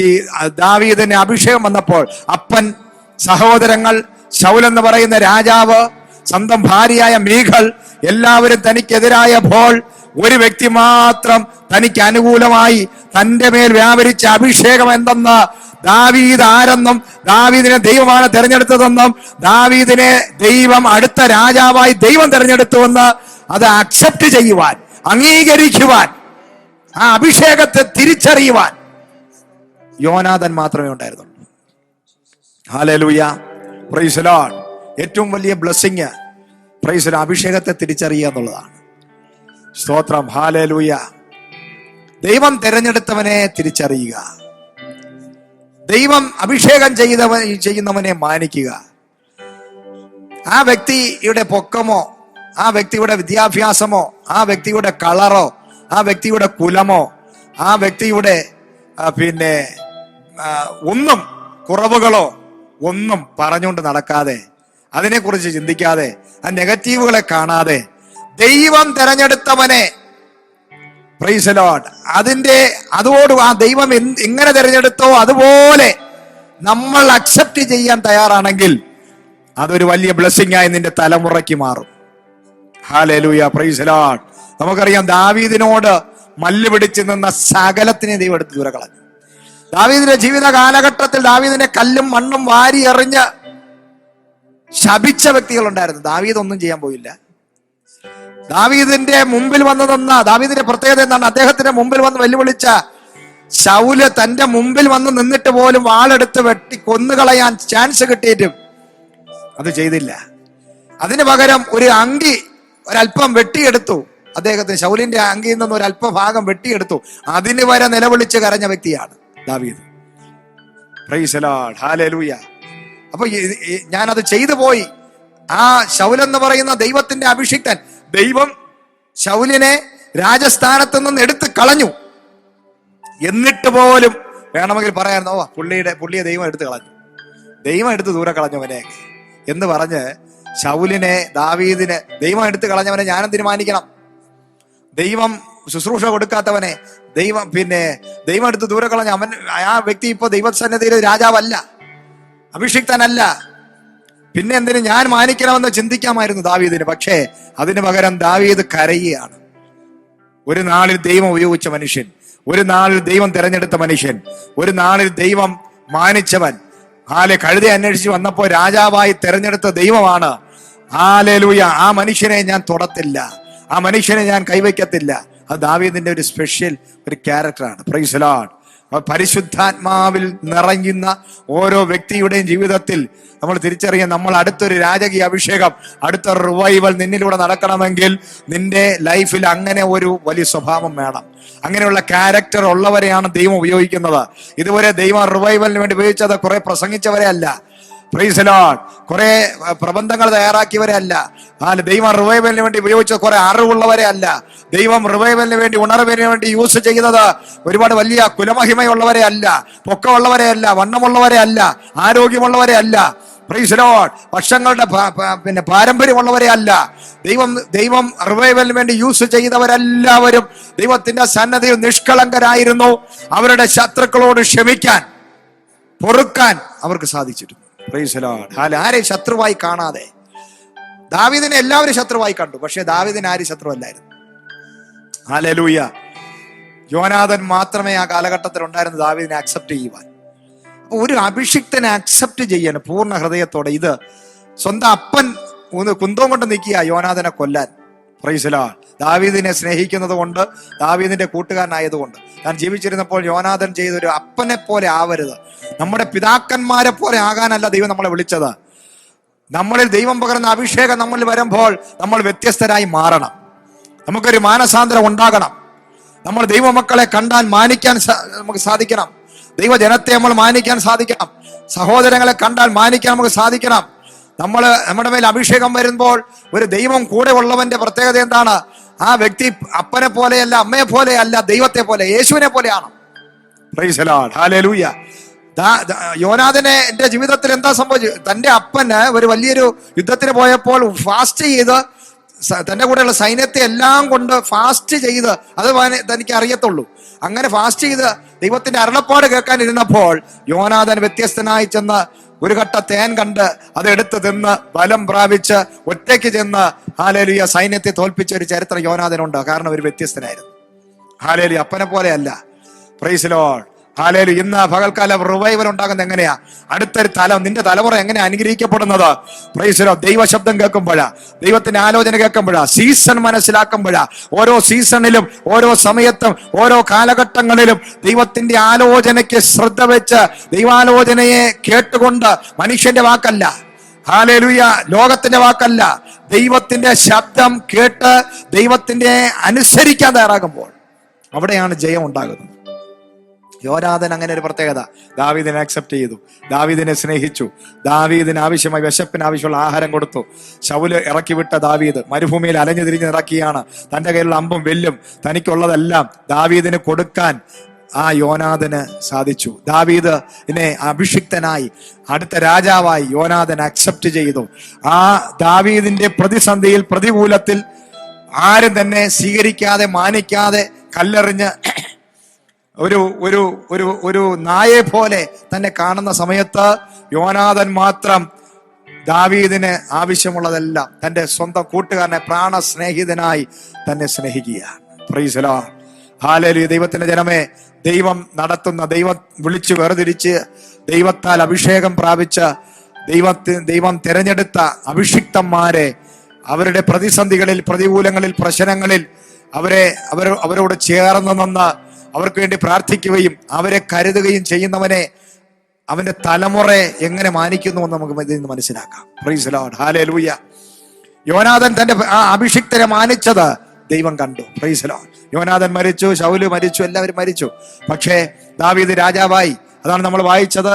ദാവീദിന് അഭിഷേകം വന്നപ്പോൾ അപ്പൻ, സഹോദരങ്ങൾ, ശൗൽ എന്ന് പറയുന്ന രാജാവ്, സ്വന്തം ഭാര്യയായ മീഖൾ എല്ലാവരും തനിക്കെതിരായപ്പോൾ ഒരു വ്യക്തി മാത്രം തനിക്ക് അനുകൂലമായി തന്റെ മേൽ വ്യാപരിച്ച അഭിഷേകം എന്തെന്ന്, ദാവീദ് ആരെന്നും ദാവീദിനെ ദൈവമാണ് തെരഞ്ഞെടുത്തതെന്നും ദാവീദിനെ ദൈവം അടുത്ത രാജാവായി ദൈവം തെരഞ്ഞെടുത്തുവെന്ന് അത് അക്സെപ്റ്റ് ചെയ്യുവാൻ, അംഗീകരിക്കുവാൻ, ആ അഭിഷേകത്തെ തിരിച്ചറിയുവാൻ യോനാഥൻ മാത്രമേ ഉണ്ടായിരുന്നുള്ളൂ. Hallelujah, praise the Lord. ഏറ്റവും വലിയ ബ്ലെസ്സിങ് പ്രൈസ് ദി ലോർഡ് അഭിഷേകത്തെ തിരിച്ചറിയുക എന്നുള്ളതാണ്. സ്തോത്രം. ഹല്ലേലൂയ. ദൈവം തിരഞ്ഞെടുത്തവനെ തിരിച്ചറിയുക, ദൈവം അഭിഷേകം ചെയ്യുന്നവനെ മാനിക്കുക. ആ വ്യക്തിയുടെ പൊക്കമോ, ആ വ്യക്തിയുടെ വിദ്യാഭ്യാസമോ, ആ വ്യക്തിയുടെ കളറോ, ആ വ്യക്തിയുടെ കുലമോ, ആ വ്യക്തിയുടെ ഒന്നും കുറവുകളോ ഒന്നും പറഞ്ഞുകൊണ്ട് നടക്കാതെ, അതിനെക്കുറിച്ച് ചിന്തിക്കാതെ, ആ നെഗറ്റീവുകളെ കാണാതെ ദൈവം തെരഞ്ഞെടുത്തവനെ പ്രൈസ് ദി ലോർഡ് അതോട് ആ ദൈവം എങ്ങനെ തെരഞ്ഞെടുത്തോ അതുപോലെ നമ്മൾ അക്സെപ്റ്റ് ചെയ്യാൻ തയ്യാറാണെങ്കിൽ അതൊരു വലിയ ബ്ലെസ്സിംഗ് ആയി നിന്റെ തലമുറയ്ക്ക് മാറും. Hallelujah, praise the Lord. നമുക്കറിയാം ദാവീദിനോട് മല്ല് പിടിച്ച് നിന്ന സകലത്തിനെ ദൈവം എടുത്ത് ദൂരെ കളഞ്ഞു. ദാവീദിന്റെ ജീവിത കാലഘട്ടത്തിൽ ദാവീദിനെ കല്ലും മണ്ണും വാരി എറിഞ്ഞ് ശപിച്ച വ്യക്തികളുണ്ടായിരുന്നു. ദാവീദ് ഒന്നും ചെയ്യാൻ പോയില്ല. ദാവീദിന്റെ മുമ്പിൽ വന്നു നിന്ന, ദാവീദിന്റെ പ്രത്യേകത എന്താണ്? അദ്ദേഹത്തിന്റെ മുമ്പിൽ വന്ന് വെല്ലുവിളിച്ച ശൗല് തന്റെ മുമ്പിൽ വന്ന് നിന്നിട്ട് പോലും വാളെടുത്ത് വെട്ടി കൊന്നുകളയാൻ ചാൻസ് കിട്ടിയിട്ടും അത് ചെയ്തില്ല. അതിന് പകരം ഒരു അങ്കി ഒരല്പം വെട്ടിയെടുത്തു. അദ്ദേഹത്തിന് ശൗലിന്റെ അങ്കിയിൽ നിന്ന് ഒരു അല്പഭാഗം വെട്ടിയെടുത്തു. അതിന് വരെ നിലവിളിച്ച് കരഞ്ഞ വ്യക്തിയാണ് ദാവീദ്. Price the lord, hallelujah. അപ്പൊ ഞാനത് ചെയ്തു പോയി. ആ ശൗലെന്ന് പറയുന്ന ദൈവത്തിന്റെ അഭിഷിക്തൻ, ദൈവം ശൗലിനെ രാജസ്ഥാനത്ത് നിന്ന് എടുത്ത് കളഞ്ഞു. എന്നിട്ട് പോലും വേണമെങ്കിൽ പറയായിരുന്നു, ഓ പുള്ളിയെ ദൈവം എടുത്ത് കളഞ്ഞു, ദൈവം എടുത്ത് ദൂരെ കളഞ്ഞവനെ എന്ന് പറഞ്ഞ് ശൗലിനെ, ദാവീദിനെ ദൈവം എടുത്ത് കളഞ്ഞവനെ ഞാനും തീരുമാനിക്കണം. ദൈവം ശുശ്രൂഷ കൊടുക്കാത്തവനെ ദൈവം എടുത്ത് ദൂരെ കളഞ്ഞ അവൻ, ആ വ്യക്തി ഇപ്പൊ ദൈവസന്നിധിയിൽ രാജാവല്ല, അഭിഷിക്തനല്ല. പിന്നെ എന്തിനു ഞാൻ മാനിക്കണമെന്ന് ചിന്തിക്കാമായിരുന്നു ദാവീദിന്. പക്ഷേ അതിന് പകരം ദാവീദ് കരയുകയാണ്. ഒരു നാളിൽ ദൈവം ഉപയോഗിച്ച മനുഷ്യൻ, ഒരു നാളിൽ ദൈവം തിരഞ്ഞെടുത്ത മനുഷ്യൻ, ഒരു നാളിൽ ദൈവം മാനിച്ചവൻ, കഴുതെ അന്വേഷിച്ച് വന്നപ്പോ രാജാവായി തിരഞ്ഞെടുത്ത ദൈവമാണ്. ഹല്ലേലൂയ. ആ മനുഷ്യനെ ഞാൻ തൊടത്തില്ല, ആ മനുഷ്യനെ ഞാൻ കൈവയ്ക്കത്തില്ല. അത് ദാവീദിന്റെ ഒരു സ്പെഷ്യൽ ഒരു ക്യാരക്ടറാണ്. Price the Lord. പരിശുദ്ധാത്മാവിൽ നിറയുന്ന ഓരോ വ്യക്തിയുടെയും ജീവിതത്തിൽ നമ്മൾ തിരിച്ചറിയാം, നമ്മൾ അടുത്തൊരു രാജകീയ അഭിഷേകം, അടുത്തൊരു റിവൈവൽ നിന്നിലൂടെ നടക്കണമെങ്കിൽ നിന്റെ ലൈഫിൽ അങ്ങനെ ഒരു വലിയ സ്വഭാവം വേണം. അങ്ങനെയുള്ള ക്യാരക്ടർ ഉള്ളവരെയാണ് ദൈവം ഉപയോഗിക്കുന്നത്. ഇതുവരെ ദൈവം റിവൈവലിന് വേണ്ടി ഉപയോഗിച്ചത് കുറെ പ്രസംഗിച്ചവരെ അല്ല, പ്രൈസ് ദി ലോർഡ്, കുറെ പ്രബന്ധങ്ങൾ തയ്യാറാക്കിയവരെ അല്ല. ദൈവം റിവൈവലിന് വേണ്ടി ഉപയോഗിച്ച കുറെ അറിവുള്ളവരെ അല്ല. ദൈവം റിവൈവലിന് വേണ്ടി, ഉണർവിന് വേണ്ടി യൂസ് ചെയ്യുന്നത് ഒരുപാട് വലിയ കുലമഹിമയുള്ളവരെ അല്ല, പൊക്കമുള്ളവരെ അല്ല, വണ്ണമുള്ളവരെ അല്ല, ആരോഗ്യമുള്ളവരെ അല്ല, പ്രൈസ് ദി ലോർഡ്, വർഷങ്ങളുടെ പാരമ്പര്യമുള്ളവരെ അല്ല. ദൈവം റിവൈവലിന് വേണ്ടി യൂസ് ചെയ്തവരെല്ലാവരും ദൈവത്തിന്റെ സന്നദ്ധയിൽ നിഷ്കളങ്കരായിരുന്നു. അവരുടെ ശത്രുക്കളോട് ക്ഷമിക്കാൻ, പൊറുക്കാൻ അവർക്ക് സാധിച്ചിരുന്നു. Price the Lord. ആരെയും ശത്രുവായി കാണാതെ. ദാവീദിനെ എല്ലാവരും ശത്രുവായി കണ്ടു, പക്ഷെ ദാവീദിന് ആരും ശത്രു അല്ലായിരുന്നു. ഹല്ലേലൂയ. യോനാഥൻ മാത്രമേ ആ കാലഘട്ടത്തിൽ ഉണ്ടായിരുന്നു ദാവീദിനെ അക്സെപ്റ്റ് ചെയ്യുവാൻ. ഒരു അഭിഷിക്തനെ അക്സെപ്റ്റ് ചെയ്യാൻ പൂർണ്ണ ഹൃദയത്തോടെ, ഇത് സ്വന്തം അപ്പൻ കുന്തവും കൊണ്ട് നിൽക്കുക യോനാഥനെ കൊല്ലാൻ. Price the Lord. ദാവീദിനെ സ്നേഹിക്കുന്നത് കൊണ്ട്, ദാവീദിന്റെ കൂട്ടുകാരനായതുകൊണ്ട്, താൻ ജീവിച്ചിരുന്നപ്പോൾ യോനാഥൻ ചെയ്തൊരു അപ്പനെ പോലെ ആവരുത്, നമ്മുടെ പിതാക്കന്മാരെ പോലെ ആകാനല്ല ദൈവം നമ്മളെ വിളിച്ചത്. നമ്മളിൽ ദൈവം പകർന്ന അഭിഷേകം നമ്മളിൽ വരുമ്പോൾ നമ്മൾ വ്യത്യസ്തരായി മാറണം. നമുക്കൊരു മാനസാന്തരം ഉണ്ടാകണം. നമ്മൾ ദൈവമക്കളെ കണ്ടാൽ മാനിക്കാൻ നമുക്ക് സാധിക്കണം. ദൈവജനത്തെ നമ്മൾ മാനിക്കാൻ സാധിക്കണം. സഹോദരങ്ങളെ കണ്ടാൽ മാനിക്കാൻ നമുക്ക് സാധിക്കണം. നമ്മുടെ മേൽ അഭിഷേകം വരുമ്പോൾ ഒരു ദൈവം കൂടെ ഉള്ളവന്റെ പ്രത്യേകത എന്താണ്? ആ വ്യക്തി അപ്പനെ പോലെയല്ല, അമ്മയെ പോലെയല്ല, ദൈവത്തെ പോലെ, യേശുവിനെ പോലെയാണ്. Praise the lord, hallelujah. യോനാഥനെ എന്റെ ജീവിതത്തിൽ എന്താ സംഭവിച്ചത്? തന്റെ അപ്പന് ഒരു വലിയൊരു യുദ്ധത്തിന് പോയപ്പോൾ ഫാസ്റ്റ് ചെയ്ത് തന്റെ കൂടെയുള്ള സൈന്യത്തെ എല്ലാം കൊണ്ട് ഫാസ്റ്റ് ചെയ്ത്, അത് തനിക്ക് അറിയത്തുള്ളൂ. അങ്ങനെ ഫാസ്റ്റ് ചെയ്ത് ദൈവത്തിന്റെ അരുളപ്പാട് കേൾക്കാൻ ഇരുന്നപ്പോൾ യോനാഥൻ വ്യത്യസ്തനായി ചെന്ന് ഒരു കട്ട തേൻ കണ്ട് അതെടുത്ത് തിന്ന് ബലം പ്രാപിച്ച് ഒറ്റയ്ക്ക് ചെന്ന് ഹല്ലേലൂയ സൈന്യത്തെ തോൽപ്പിച്ച ഒരു ചരിത്രം യോനാഥനുണ്ട്. കാരണം ഒരു വ്യത്യസ്തനായിരുന്നു. ഹല്ലേലൂയ. അപ്പനെ പോലെ അല്ല. Price the lord, hallelujah. ഇന്ന് പകൽക്കാലം റിവൈവൽ ഉണ്ടാകുന്നത് എങ്ങനെയാ? അടുത്തൊരു നിന്റെ തലമുറ എങ്ങനെ അനുഗ്രഹിക്കപ്പെടുന്നത്? Price the Lord. ദൈവ ശബ്ദം കേൾക്കുമ്പോഴാ, ദൈവത്തിന്റെ ആലോചന കേൾക്കുമ്പോഴാ, സീസൺ മനസ്സിലാക്കുമ്പോഴാ, ഓരോ സീസണിലും, ഓരോ സമയത്തും, ഓരോ കാലഘട്ടങ്ങളിലും ദൈവത്തിന്റെ ആലോചനയ്ക്ക് ശ്രദ്ധ വെച്ച്, ദൈവാലോചനയെ കേട്ടുകൊണ്ട്, മനുഷ്യന്റെ വാക്കല്ല, ഹല്ലേലൂയ, ലോകത്തിന്റെ വാക്കല്ല, ദൈവത്തിന്റെ ശബ്ദം കേട്ട് ദൈവത്തിന്റെ അനുസരിക്കാൻ തയ്യാറാകുമ്പോൾ അവിടെയാണ് ജയം ഉണ്ടാകുന്നത്. യോനാഥൻ അങ്ങനെ ഒരു പ്രത്യേകത. ദാവീദിനെ അക്സെപ്റ്റ് ചെയ്തു, ദാവീദിനെ സ്നേഹിച്ചു, ദാവീദിന് ആവശ്യമായി വിശപ്പിന് ആവശ്യമുള്ള ആഹാരം കൊടുത്തു. ശൗല് ഇറക്കി വിട്ട ദാവീദ് മരുഭൂമിയിൽ അലഞ്ഞു തിരിഞ്ഞ് ഇറക്കിയാണ്. തന്റെ കയ്യിലുള്ള അമ്പും വെല്ലും തനിക്കുള്ളതെല്ലാം ദാവീദിന് കൊടുക്കാൻ ആ യോനാഥന് സാധിച്ചു. ദാവീദിനെ അഭിഷിക്തനായി, അടുത്ത രാജാവായി യോനാഥൻ അക്സെപ്റ്റ് ചെയ്തു. ആ ദാവീദിന്റെ പ്രതിസന്ധിയിൽ, പ്രതികൂലത്തിൽ ആരും തന്നെ സ്വീകരിക്കാതെ, മാനിക്കാതെ, കല്ലെറിഞ്ഞ് ഒരു നായെ പോലെ തന്നെ കാണുന്ന സമയത്ത് യോനാഥൻ മാത്രം ദാവീദിന് ആവശ്യമുള്ളതെല്ലാം തന്റെ സ്വന്തം കൂട്ടുകാരനെ പ്രാണസ്നേഹിതനായി തന്നെ സ്നേഹിക്കുകയാണ്. Praise the lord. ഹല്ലേലൂയ. ദൈവത്തിന്റെ ജനമേ, ദൈവം നടത്തുന്ന, ദൈവം വിളിച്ചു വേർതിരിച്ച് ദൈവത്താൽ അഭിഷേകം പ്രാപിച്ച ദൈവം തിരഞ്ഞെടുത്ത അഭിഷിക്തന്മാരെ അവരുടെ പ്രതിസന്ധികളിൽ, പ്രതികൂലങ്ങളിൽ, പ്രശ്നങ്ങളിൽ അവരോട് ചേർന്ന് നിന്ന് അവർക്ക് വേണ്ടി പ്രാർത്ഥിക്കുകയും അവരെ കരുതുകയും ചെയ്യുന്നവനെ അവന്റെ തലമുറ എങ്ങനെ മാനിക്കുന്നു എന്ന് നമുക്ക് ഇതിൽ നിന്ന് മനസ്സിലാക്കാം. Price the lord. Hallelujah. Yonatan തന്റെ അഭിഷിക്തരെ മാനിച്ചത് ദൈവം കണ്ടു. Price the Lord. യോനാഥൻ മരിച്ചു, ശൗല് മരിച്ചു, എല്ലാവരും മരിച്ചു. പക്ഷേ ദാവീദ് രാജാവായി. അതാണ് നമ്മൾ വായിച്ചത്.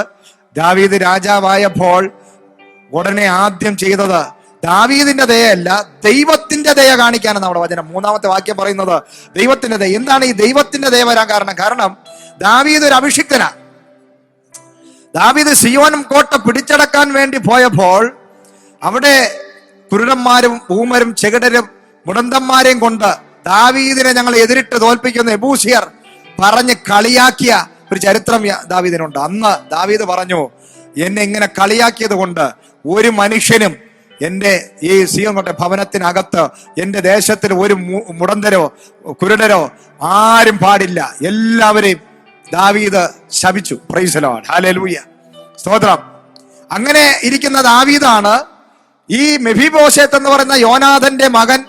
ദാവീദ് രാജാവായപ്പോൾ ഉടനെ ആദ്യം ചെയ്തത് ദാവീദിന്റെ ദയയല്ല, ദൈവത്തിന്റെ ദയ കാണിക്കാനാണ് നമ്മുടെ വചനം. 3-ാമത്തെ വാക്യം പറയുന്നത് ദൈവത്തിന്റെ ദയ. എന്താണ് ഈ ദൈവത്തിന്റെ ദയ വരാൻ കാരണം ദാവീദ് ഒരു അഭിഷിക്തനാ. ദാവീദ് സിയോൻ കോട്ട പിടിച്ചടക്കാൻ വേണ്ടി പോയപ്പോൾ അവിടെ കുരുടന്മാരും ഊമരും ചെകിടരും മുടന്തന്മാരെയും കൊണ്ട് ദാവീദിനെ ഞങ്ങൾ എതിരിട്ട് തോൽപ്പിക്കുന്ന യെബൂസിയർ പറഞ്ഞ് കളിയാക്കിയ ഒരു ചരിത്രം ദാവീദിനുണ്ട്. അന്ന് ദാവീദ് പറഞ്ഞു, എന്നെ ഇങ്ങനെ കളിയാക്കിയത് കൊണ്ട് ഒരു മനുഷ്യനും എന്റെ ഈ സിയോൻ കോട്ട ഭവനത്തിനകത്ത് എന്റെ ദേശത്തിൽ ഒരു മുടന്തരോ കുരുടരോ ആരും പാടില്ല. എല്ലാവരെയും ദാവീദ് ശപിച്ചു. Price the lord. ഹല്ലേലൂയ. സ്തോത്രം. അങ്ങനെ ഇരിക്കുന്ന ദാവീദാണ് ഈ മെഫീബോശേത്ത് എന്ന് പറയുന്ന യോനാഥന്റെ മകൻ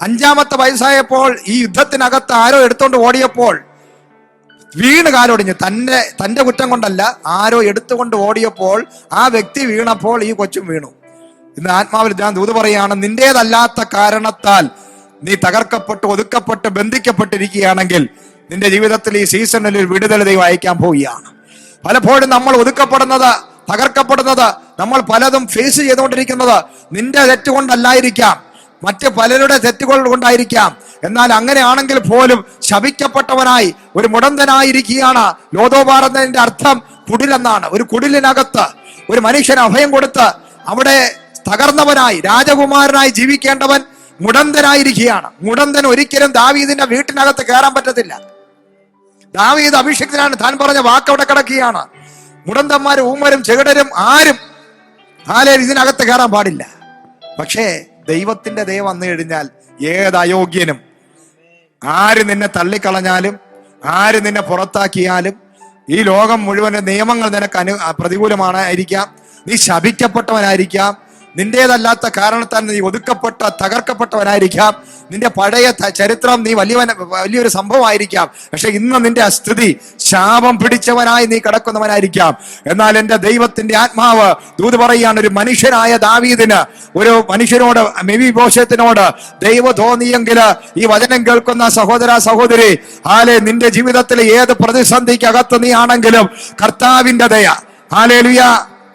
5-ാമത്തെ വയസ്സായപ്പോൾ ഈ യുദ്ധത്തിനകത്ത് ആരോ എടുത്തോണ്ട് ഓടിയപ്പോൾ വീണ് കാലൊടിഞ്ഞു. തന്റെ കുറ്റം കൊണ്ടല്ല, ആരോ എടുത്തുകൊണ്ട് ഓടിയപ്പോൾ ആ വ്യക്തി വീണപ്പോൾ ഈ കൊച്ചും വീണു. ഇന്ന് ആത്മാവിൽ ഞാൻ ദൂത് പറയുകയാണ്, നിന്റേതല്ലാത്ത കാരണത്താൽ നീ തകർക്കപ്പെട്ട്, ഒതുക്കപ്പെട്ട്, ബന്ധിക്കപ്പെട്ടിരിക്കുകയാണെങ്കിൽ നിന്റെ ജീവിതത്തിൽ ഈ സീസണിൽ ഒരു വിടുതൽ ദൈവം അയക്കാൻ പോവുകയാണ്. പലപ്പോഴും നമ്മൾ ഒതുക്കപ്പെടുന്നത്, തകർക്കപ്പെടുന്നത്, നമ്മൾ പലതും ഫേസ് ചെയ്തുകൊണ്ടിരിക്കുന്നത് നിന്റെ തെറ്റുകൊണ്ടല്ലായിരിക്കാം, മറ്റ് പലരുടെ തെറ്റുകൾ കൊണ്ടായിരിക്കാം. എന്നാൽ അങ്ങനെയാണെങ്കിൽ പോലും ശപിക്കപ്പെട്ടവനായി ഒരു മുടന്തനായിരിക്കുകയാണ്. ലോദോബാർ എന്നതിന്റെ അർത്ഥം കുടിലെന്നാണ്. ഒരു കുടിലിനകത്ത് ഒരു മനുഷ്യന് അഭയം കൊടുത്ത് അവിടെ തകർന്നവനായി രാജകുമാരനായി ജീവിക്കേണ്ടവൻ മുടന്തനായിരിക്കുകയാണ്. മുടന്തൻ ഒരിക്കലും ദാവീദിന്റെ വീട്ടിനകത്ത് കയറാൻ പറ്റത്തില്ല. ദാവീദ് അഭിഷിക്തനാണ്, താൻ പറഞ്ഞ വാക്കവിടെ കിടക്കുകയാണ്. മുടന്തന്മാരും ഊമരും ചെകിടരും ആരും ഇതിനകത്ത് കയറാൻ പാടില്ല. പക്ഷേ ദൈവത്തിന്റെ ദയ വന്നു കഴിഞ്ഞാൽ ഏത് അയോഗ്യനും, ആര് നിന്നെ തള്ളിക്കളഞ്ഞാലും, ആര് നിന്നെ പുറത്താക്കിയാലും, ഈ ലോകം മുഴുവൻ നിയമങ്ങൾ നിനക്ക് പ്രതികൂലമായിരിക്കാം, നീ ശപിക്കപ്പെട്ടവനായിരിക്കാം, നിന്റേതല്ലാത്ത കാരണത്താൽ നീ ഒതുക്കപ്പെട്ട, തകർക്കപ്പെട്ടവനായിരിക്കാം, നിന്റെ പഴയ ചരിത്രം നീ വലിയൊരു സംഭവമായിരിക്കാം. പക്ഷെ ഇന്ന് നിന്റെ സ്ഥിതി ശാപം പിടിച്ചവനായി നീ കിടക്കുന്നവനായിരിക്കാം. എന്നാൽ എന്റെ ദൈവത്തിന്റെ ആത്മാവ് ദൂത് പറയുകയാണ്, ഒരു മനുഷ്യനായ ദാവീദിന്, ഒരു മനുഷ്യനോട്, മെഫീബോശേത്തിനോട് ദൈവം തോന്നിയെങ്കിൽ ഈ വചനം കേൾക്കുന്ന സഹോദര സഹോദരി, നിന്റെ ജീവിതത്തിലെ ഏത് പ്രതിസന്ധിക്കകത്ത് നീ ആണെങ്കിലും കർത്താവിന്റെ ദയ. ഹല്ലേലൂയ.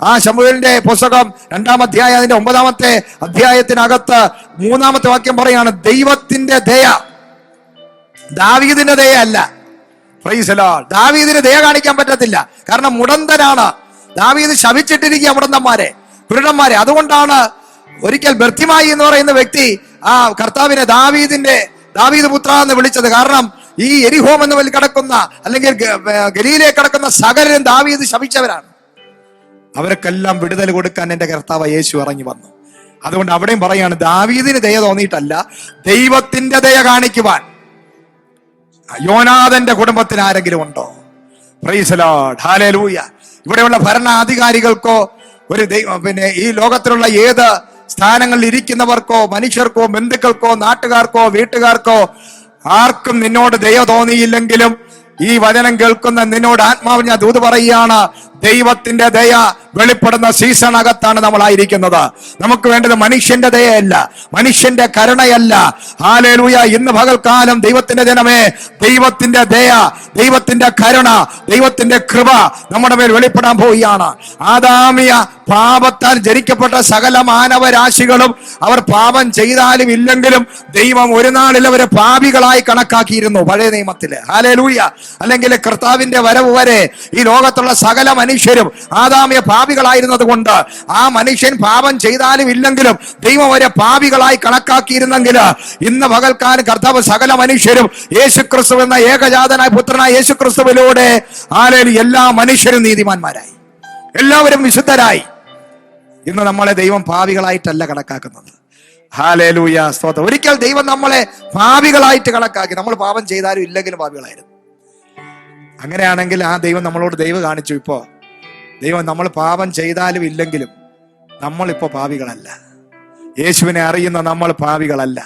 ആ ശമൂവേലിന്റെ പുസ്തകം 2-ാം അധ്യായം അതിന്റെ 9-ാമത്തെ അധ്യായത്തിനകത്ത് 3-ാമത്തെ വാക്യം പറയാണ്, ദൈവത്തിന്റെ ദയ, ദാവീദിന്റെ ദയ അല്ല. Price the Lord. ദാവീദിന് ദയ കാണിക്കാൻ പറ്റത്തില്ല, കാരണം മുടന്തനാണ്. ദാവീദ് ശപിച്ചിട്ടിരിക്കുക മുടന്തന്മാരെ, കുരുടന്മാരെ. അതുകൊണ്ടാണ് ഒരിക്കൽ ബർത്തിമായി എന്ന് പറയുന്ന വ്യക്തി ആ കർത്താവിനെ ദാവീദ് പുത്ര എന്ന് വിളിച്ചത്. കാരണം ഈ എരിഹോം എന്ന് കിടക്കുന്ന, അല്ലെങ്കിൽ ഗലീലയിൽ കിടക്കുന്ന സകലരും ദാവീദ് ശപിച്ചവരാണ്. അവർക്കെല്ലാം വിടുതൽ കൊടുക്കാൻ എന്റെ കർത്താവ് യേശു ഇറങ്ങി വന്നു. അതുകൊണ്ട് അവിടെയും പറയാണ്, ദാവീദിന് ദയ തോന്നിയിട്ടല്ല, ദൈവത്തിന്റെ ദയ കാണിക്കുവാൻ യോനാഥന്റെ കുടുംബത്തിന് ആരെങ്കിലും ഉണ്ടോ? Price the lord. ഹല്ലേലൂയ. ഇവിടെയുള്ള ഭരണാധികാരികൾക്കോ ഈ ലോകത്തിലുള്ള ഏത് സ്ഥാനങ്ങളിൽ ഇരിക്കുന്നവർക്കോ, മനുഷ്യർക്കോ, ബന്ധുക്കൾക്കോ, നാട്ടുകാർക്കോ, വീട്ടുകാർക്കോ ആർക്കും നിന്നോട് ദയ തോന്നിയില്ലെങ്കിലും ഈ വചനം കേൾക്കുന്ന നിന്നോട് ആത്മാവ് ഞാൻ ദൂത് പറയുകയാണ്, ദൈവത്തിന്റെ ദയ വെളിപ്പെടുന്ന സീസണകത്താണ് നമ്മളായിരിക്കുന്നത്. നമുക്ക് വേണ്ടത് മനുഷ്യന്റെ ദയയല്ല, മനുഷ്യന്റെ കരുണയല്ല. ഹല്ലേലൂയ. ഇന്ന് പകൽക്കാലം ദൈവത്തിന്റെ ജനമേ, ദൈവത്തിന്റെ ദയ, ദൈവത്തിന്റെ കരുണ, ദൈവത്തിന്റെ കൃപ നമ്മുടെ മേൽ വെളിപ്പെടാൻ പോവുകയാണ്. ആദാമിയ പാപത്താൽ ജനിക്കപ്പെട്ട സകല മാനവരാശികളും അവർ പാപം ചെയ്താലും ഇല്ലെങ്കിലും ദൈവം ഒരു നാളിൽ അവരെ പാപികളായി കണക്കാക്കിയിരുന്നു പഴയ നിയമത്തില്. ഹല്ലേലൂയ. അല്ലെങ്കിൽ കർത്താവിന്റെ വരവ് വരെ ഈ ലോകത്തുള്ള സകല മനുഷ്യരും ആദാമിയ പാപികളായിരുന്നത് കൊണ്ട് ആ മനുഷ്യൻ പാപം ചെയ്താലും ഇല്ലെങ്കിലും ദൈവം അവരെ പാപികളായി കണക്കാക്കിയിരുന്നെങ്കിൽ ഇന്ന് പകൽക്കാലം കർത്താവ് സകല മനുഷ്യരും യേശുക്രിസ്തു എന്ന ഏകജാതനായ പുത്രനായ യേശുക്രിസ്തുവിലൂടെ എല്ലാ മനുഷ്യരും നീതിമാന്മാരായി, എല്ലാവരും വിശുദ്ധരായി. ഇന്ന് നമ്മളെ ദൈവം പാപികളായിട്ടല്ല കണക്കാക്കുന്നത്. ഹല്ലേലൂയ, സ്തോത്രം. ഒരിക്കൽ ദൈവം നമ്മളെ പാപികളായിട്ട് കണക്കാക്കി. നമ്മൾ പാപം ചെയ്താലും ഇല്ലെങ്കിലും പാപികളായിരുന്നു. അങ്ങനെയാണെങ്കിൽ ആ ദൈവം നമ്മളോട് ദൈവം കാണിച്ചു, ഇപ്പോ ദൈവം നമ്മൾ പാപം ചെയ്താലും ഇല്ലെങ്കിലും നമ്മളിപ്പോ പാപികളല്ല. യേശുവിനെ അറിയുന്ന നമ്മൾ പാപികളല്ല.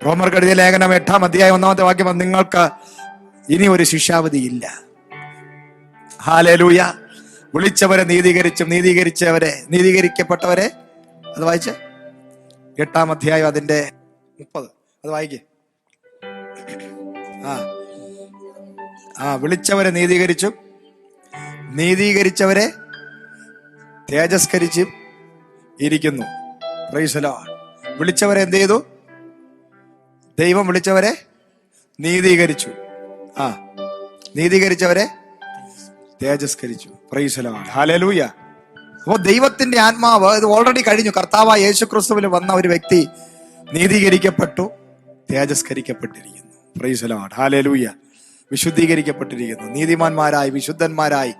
റോമർക്ക് എഴുതിയ ലേഖനം 8-ാം അധ്യായം 1-ാമത്തെ വാക്യം, നിങ്ങൾക്ക് ഇനി ഒരു ശിക്ഷാവിധി ഇല്ല. ഹല്ലേലൂയ. വിളിച്ചവരെ നീതീകരിച്ചും നീതീകരിക്കപ്പെട്ടവരെ, അത് വായിച്ച് 8-ാം അധ്യായം അതിന്റെ 30, അത് വായിക്കേ. വിളിച്ചവരെ നീതീകരിച്ചും നീതീകരിച്ചവരെ തേജസ്കരിച്ചും ഇരിക്കുന്നു. Price the Lord. വിളിച്ചവരെ എന്ത് ചെയ്തു? ദൈവം വിളിച്ചവരെ നീതീകരിച്ചു. നീതീകരിച്ചവരെ തേജസ്കരിച്ചു. Praise the lord. ഹല്ലേലൂയ. അപ്പോൾ ദൈവത്തിന്റെ ആത്മാവ് ഇത് ഓൾറെഡി കഴിഞ്ഞു. കർത്താവായ യേശുക്രിസ്തുവിൽ വന്ന ഒരു വ്യക്തി നീതീകരിക്കപ്പെട്ടു, തേജസ്കരിക്കപ്പെട്ടിരിക്കുന്നു. Praise the lord. ഹല്ലേലൂയ. വിശുദ്ധീകരിക്കപ്പെട്ടിരിക്കുന്നു, നീതിമാന്മാരായി, വിശുദ്ധന്മാരായി.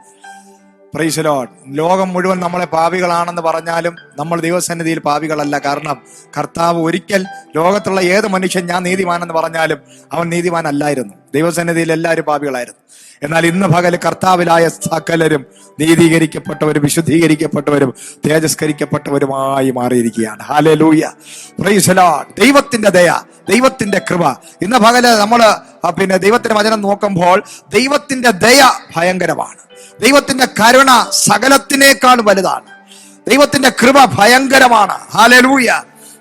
Praise the lord. ലോകം മുഴുവൻ നമ്മളെ പാപികളാണെന്ന് പറഞ്ഞാലും നമ്മൾ ദൈവസന്നിധിയിൽ പാപികളല്ല. കാരണം കർത്താവ് ഒരിക്കൽ ലോകത്തുള്ള ഏത് മനുഷ്യൻ ഞാൻ നീതിമാനെന്ന് പറഞ്ഞാലും അവൻ നീതിമാനല്ലായിരുന്നു. ദൈവസന്നിധിയിൽ എല്ലാവരും പാപികളായിരുന്നു. എന്നാൽ ഇന്ന് പകൽ കർത്താവിലായ സകലരും നീതീകരിക്കപ്പെട്ടവരും വിശുദ്ധീകരിക്കപ്പെട്ടവരും തേജസ്കരിക്കപ്പെട്ടവരുമായി മാറിയിരിക്കുകയാണ്. ഹല്ലേലൂയ. Praise the Lord. ദൈവത്തിന്റെ ദയ, ദൈവത്തിന്റെ കൃപ. ഇന്ന് പകല് നമ്മള് ദൈവത്തിന്റെ വചനം നോക്കുമ്പോൾ ദൈവത്തിന്റെ ദയ ഭയങ്കരമാണ്. ദൈവത്തിന്റെ കരുണ സകലത്തിനേക്കാൾ വലുതാണ്. ദൈവത്തിന്റെ കൃപ ഭയങ്കരമാണ്. ഹല്ലേലൂയ.